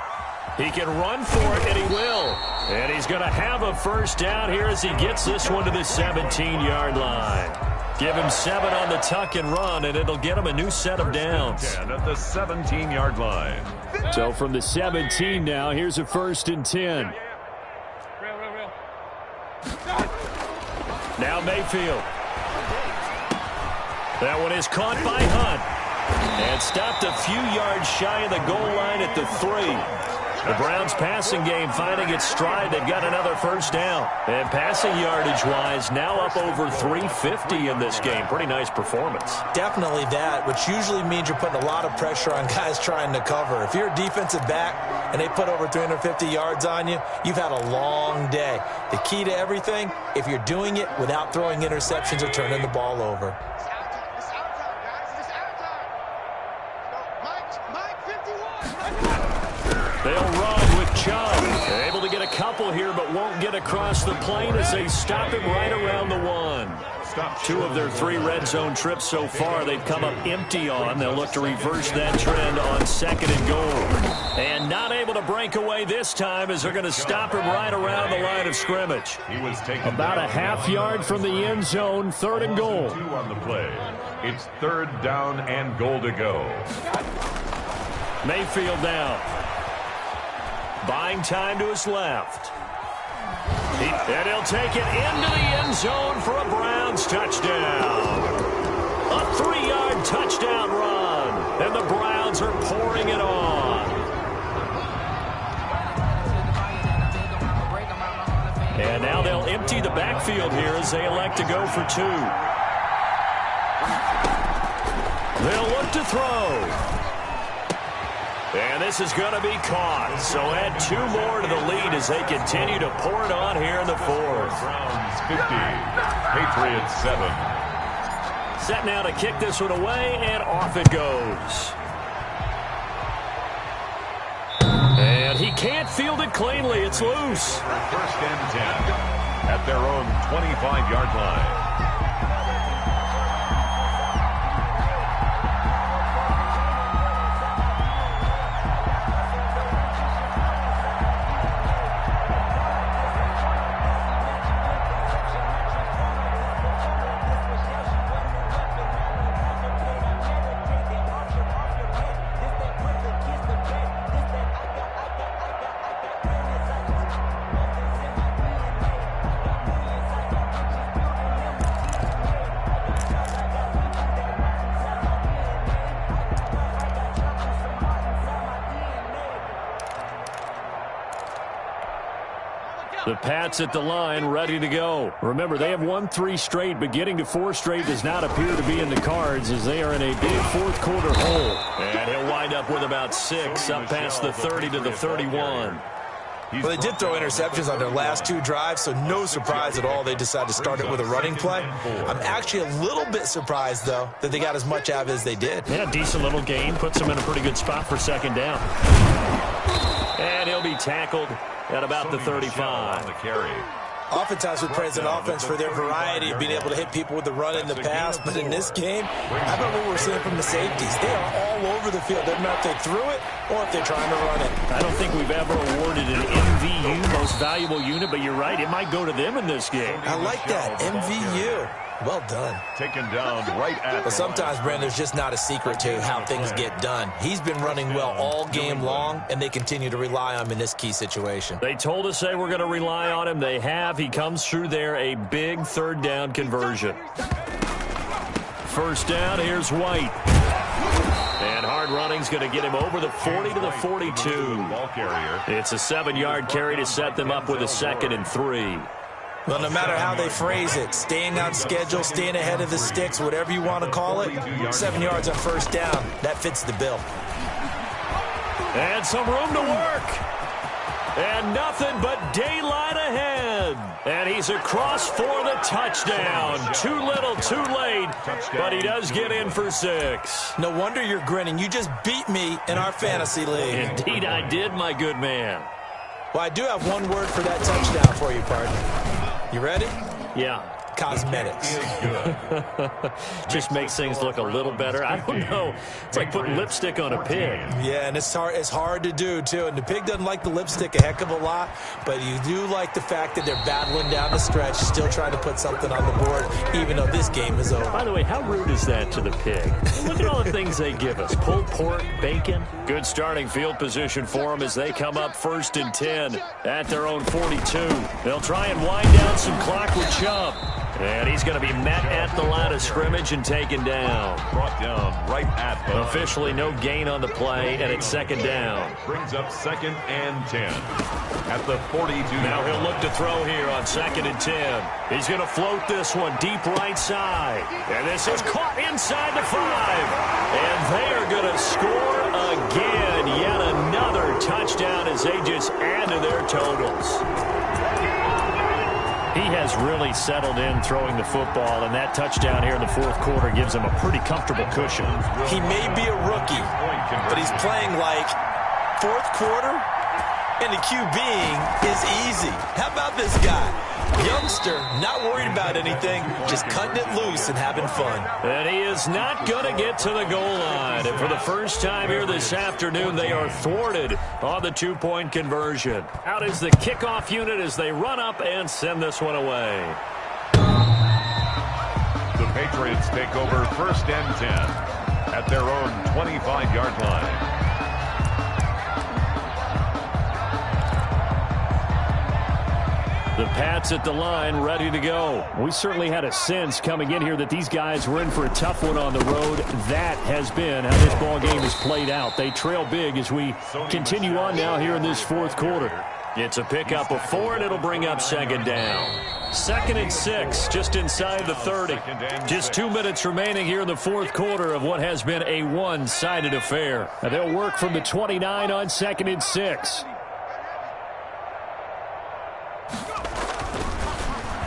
He can run for it, and he will. And he's going to have a first down here as he gets this one to the 17-yard line. Give him 7 on the tuck and run, and it'll get him a new set of downs. 10 at the 17-yard line. So from the 17 now, here's a 1st and 10. Now Mayfield. That one is caught by Hunt. And stopped a few yards shy of the goal line at the 3. The Browns passing game finding its stride. They've got another 1st down. And passing yardage-wise, now up over 350 in this game. Pretty nice performance. Definitely that, which usually means you're putting a lot of pressure on guys trying to cover. If you're a defensive back and they put over 350 yards on you, you've had a long day. The key to everything, if you're doing it without throwing interceptions or turning the ball over. They'll run with Chubb. They're able to get a couple here, but won't get across the plane as they stop him right around the 1. 2 of their 3 red zone trips so far they've come up empty on. They'll look to reverse that trend on 2nd and goal. And not able to break away this time as they're going to stop him right around the line of scrimmage. He was taken About a half yard from the end zone, 3rd and goal. 2 on the play. It's 3rd down and goal to go. Mayfield down. Buying time to his left. And he'll take it into the end zone for a Browns touchdown. A 3-yard touchdown run. And the Browns are pouring it on. And now they'll empty the backfield here as they elect to go for 2. They'll look to throw. And this is going to be caught. So add 2 more to the lead as they continue to pour it on here in the 4th. Browns 50, Patriots 7. Set now to kick this one away, and off it goes. And he can't field it cleanly. It's loose. 1st and 10 at their own 25-yard line. The Pats at the line, ready to go. Remember, they have won 3 straight, but getting to 4 straight does not appear to be in the cards as they are in a big 4th quarter hole. And he'll wind up with about 6 up past the 30 to the 31. Well, they did throw interceptions on their last 2 drives, so no surprise at all they decided to start it with a running play. I'm actually a little bit surprised, though, that they got as much out of it as they did. Yeah, decent little gain. Puts them in a pretty good spot for 2nd down. And he'll be tackled at about the 35. On the carry. Oftentimes we praise an offense for their variety of being able to hit people with the run in the pass, but in this game, how about what we're seeing from the safeties? They are all over the field. Doesn't matter if they threw it or if they're trying to run it. I don't think we've ever awarded an MVU, most valuable unit, but you're right, it might go to them in this game. I like that, MVU. Well done. Taken down right at. But sometimes, Brandon, there's just not a secret to how things get done. He's been running well all game long, and they continue to rely on him in this key situation. They told us they were going to rely on him. They have. He comes through there, a big 3rd down conversion. 1st down, here's White. And hard running's going to get him over the 40 to the 42. Ball carrier. It's a 7-yard carry to set them up with a 2nd and 3. Well, no matter how they phrase it, staying on schedule, staying ahead of the sticks, whatever you want to call it, 7 yards on 1st down, that fits the bill. And some room to work. And nothing but daylight ahead. And he's across for the touchdown. Too little, too late, but he does get in for 6. No wonder you're grinning. You just beat me in our fantasy league. Indeed I did, my good man. Well, I do have one word for that touchdown for you, partner. You ready? Yeah. cosmetics. Just makes things look a little better. I don't know. It's like putting lipstick on a pig. Yeah, and it's hard to do, too. And the pig doesn't like the lipstick a heck of a lot, but you do like the fact that they're battling down the stretch, still trying to put something on the board, even though this game is over. By the way, how rude is that to the pig? Look at all the things they give us. Pulled pork, bacon. Good starting field position for them as they come up 1st and 10 at their own 42. They'll try and wind down some clock with Chubb. And he's going to be met at the line of scrimmage and taken down. Brought down right at the Officially no gain on the play, and it's 2nd down. Brings up 2nd and 10 at the 42. Now he'll look to throw here on 2nd and 10. He's going to float this one deep right side. And this is caught inside the 5. And they are going to score again. Yet another touchdown as they just add to their totals. He has really settled in throwing the football, and that touchdown here in the 4th quarter gives him a pretty comfortable cushion. He may be a rookie, but he's playing like 4th quarter, and the QBing is easy. How about this guy? Youngster, not worried about anything, just cutting it loose and having fun. And he is not going to get to the goal line. And for the first time here this afternoon, they are thwarted on the 2-point conversion. Out is the kickoff unit as they run up and send this one away. The Patriots take over 1st and 10 at their own 25-yard line. The Pats at the line, ready to go. We certainly had a sense coming in here that these guys were in for a tough one on the road. That has been how this ball game has played out. They trail big as we continue on now here in this 4th quarter. It's a pickup of 4, and it'll bring up 2nd down. 2nd and 6, just inside the 30. Just 2 minutes remaining here in the 4th quarter of what has been a one-sided affair. Now they'll work from the 29 on 2nd and 6.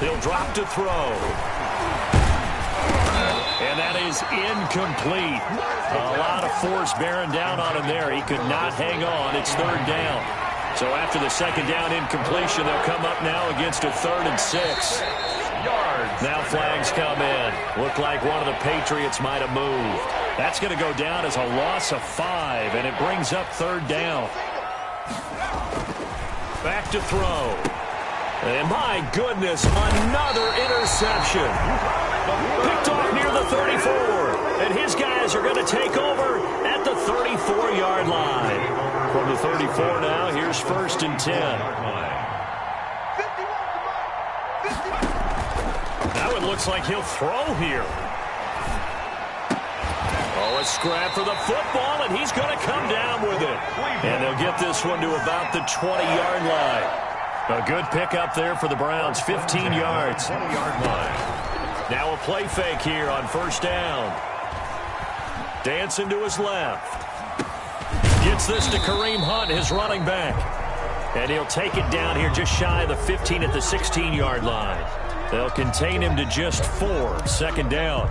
He'll drop to throw. And that is incomplete. A lot of force bearing down on him there. He could not hang on. It's 3rd down. So after the 2nd down incompletion, they'll come up now against a 3rd and 6. Now flags come in. Looked like one of the Patriots might have moved. That's going to go down as a loss of 5, and it brings up 3rd down. Back to throw. And my goodness, another interception. Picked off near the 34. And his guys are going to take over at the 34-yard line. From the 34 now, here's 1st and 10. Now it looks like he'll throw here. Oh, a scrap for the football, and he's going to come down with it. And they'll get this one to about the 20-yard line. A good pickup there for the Browns, 15 yards. 20-yard line. Now a play fake here on 1st down. Dancing to his left. Gets this to Kareem Hunt, his running back. And he'll take it down here just shy of the 15 at the 16-yard line. They'll contain him to just 4, 2nd down.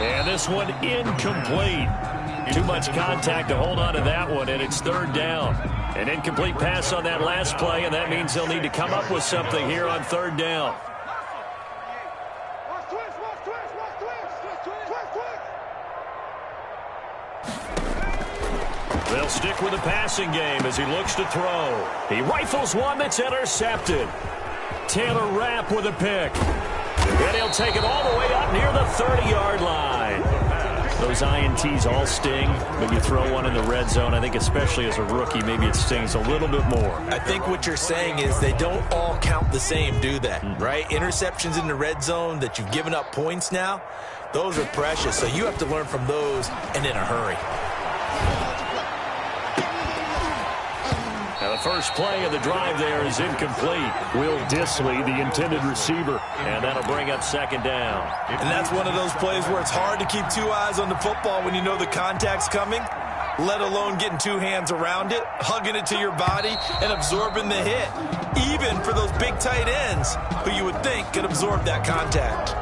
And this one incomplete. Too much contact to hold on to that one, and it's 3rd down. An incomplete pass on that last play, and that means they'll need to come up with something here on 3rd down. They'll stick with the passing game as he looks to throw. He rifles one that's intercepted. Taylor Rapp with a pick. And he'll take it all the way up near the 30-yard line. Those INTs all sting, but you throw one in the red zone, I think especially as a rookie, maybe it stings a little bit more. I think what you're saying is they don't all count the same, do they? Right? Interceptions in the red zone that you've given up points now, those are precious. So you have to learn from those and in a hurry. Now the first play of the drive there is incomplete. Will Dissly, the intended receiver. And that'll bring up 2nd down. And that's one of those plays where it's hard to keep 2 eyes on the football when you know the contact's coming, let alone getting 2 hands around it, hugging it to your body, and absorbing the hit. Even for those big tight ends who you would think could absorb that contact.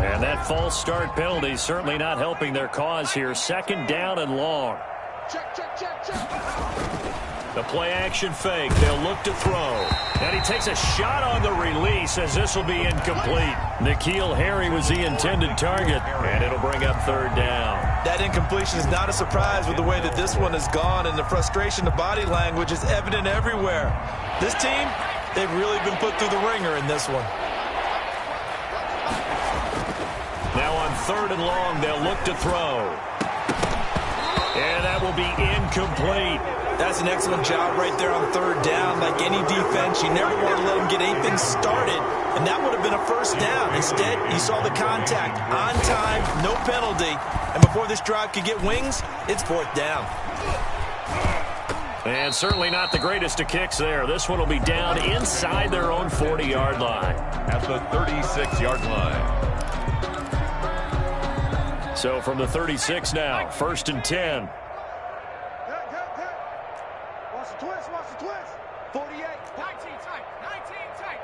And And that false start penalty certainly not helping their cause here. 2nd down and long. Check, check, check, check. The play action fake. They'll look to throw. And he takes a shot on the release as this will be incomplete. N'Keal Harry was the intended target. And it'll bring up 3rd down. That incompletion is not a surprise with the way that this one has gone, and the frustration, the body language is evident everywhere. This team, they've really been put through the ringer in this one. Now on 3rd and long, they'll look to throw. And that will be incomplete. That's an excellent job right there on 3rd down. Like any defense, you never want to let them get anything started, and that would have been a 1st down. Instead, you saw the contact on time, no penalty, and before this drive could get wings, it's 4th down. And certainly not the greatest of kicks there. This one will be down inside their own 40-yard line. At the 36-yard line. So from the 36 now, 1st and 10. Watch the twist, watch the twist. 48. 19 tight, 19 tight.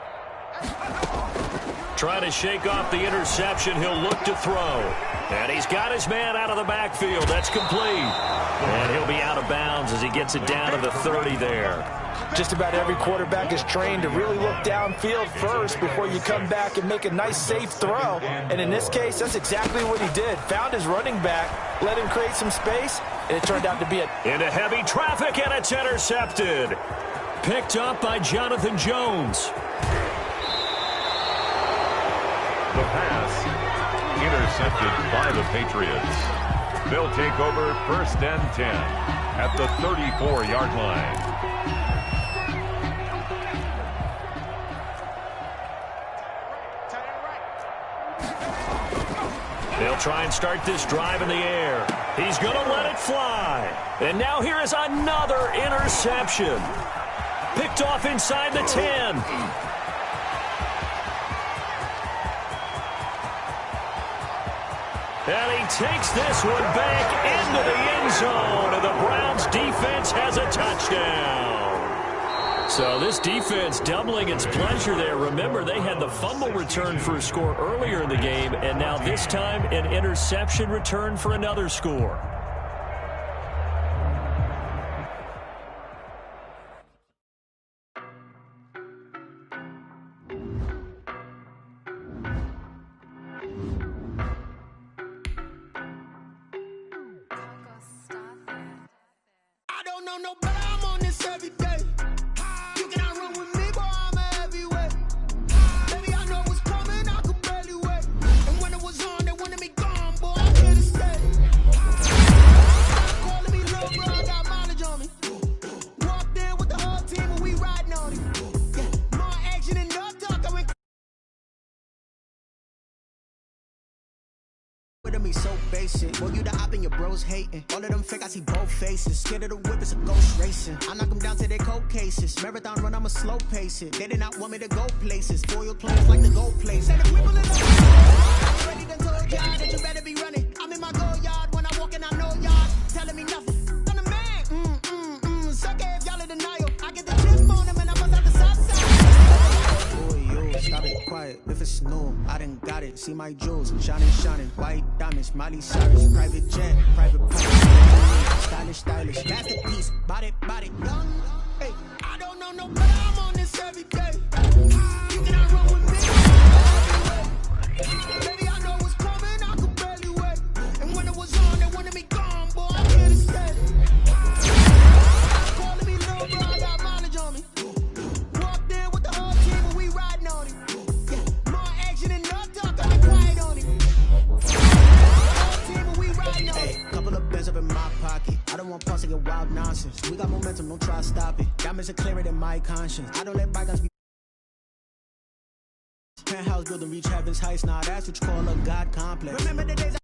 Trying to shake off the interception. He'll look to throw. And he's got his man out of the backfield. That's complete. And he'll be out of bounds as he gets it down to the 30 there. Just about every quarterback is trained to really look downfield first before you come back and make a nice, safe throw. And in this case, that's exactly what he did. Found his running back, let him create some space, and it turned out to be into heavy traffic, and it's intercepted. Picked up by Jonathan Jones. The pass intercepted by the Patriots. They'll take over 1st and 10 at the 34-yard line. They'll try and start this drive in the air. He's going to let it fly. And now here is another interception. Picked off inside the 10. And he takes this one back into the end zone. And the Browns defense has a touchdown. So this defense doubling its pleasure there. Remember, they had the fumble return for a score earlier in the game, and now this time an interception return for another score. I don't know no better, I'm on this every day. You cannot run with me, boy, I'm a heavyweight. Baby, I know what's coming, I could barely wait. And when it was on, they wanted me gone, boy, I'm here to stay. Calling me little bro, I got mileage on me. Walked in with the whole team and we riding on it. Yeah, more action and no talk, I went with me so basic. Boy, you the op and your bros hating. All of them fake, I see both faces. Scared of the whip, it's a ghost racing. I knock them down to their cold cases. Marathon run, I'ma slow pace it. They did not want me to go places. Foil plans like the gold place. Say the people in the ready to told y'all that you better be running. I'm in my go yard when I walk in, I know y'all telling me nothing. I'm the man. Suck it if y'all in denial. I get the chip on them and I bust out the south side. Boy, yo, stop it, quiet. If it's new, I done got it. See my jewels, shining, shining. White diamonds, Miley Cyrus, private jet, private stylish, stylish, masterpiece, body, young. Hey, I don't know no better, I'm on this every day. You cannot run with me. Baby, I know what's coming, I could barely wait. And when it was on, they wanted me gone, boy, I'm here to stay. Calling me little bro, I got mileage on me. Walked in with the whole team and we riding on it. Yeah, more action and no talk, I've been quiet on it. Hey, couple of bands up in my pocket. I don't want pause to get wild nonsense. We got momentum, don't try to stop it. Diamonds are clearer than my conscience. I don't let bygones be. Penthouse building, reach heaven's heights. Now that's what you call a God complex. Remember the days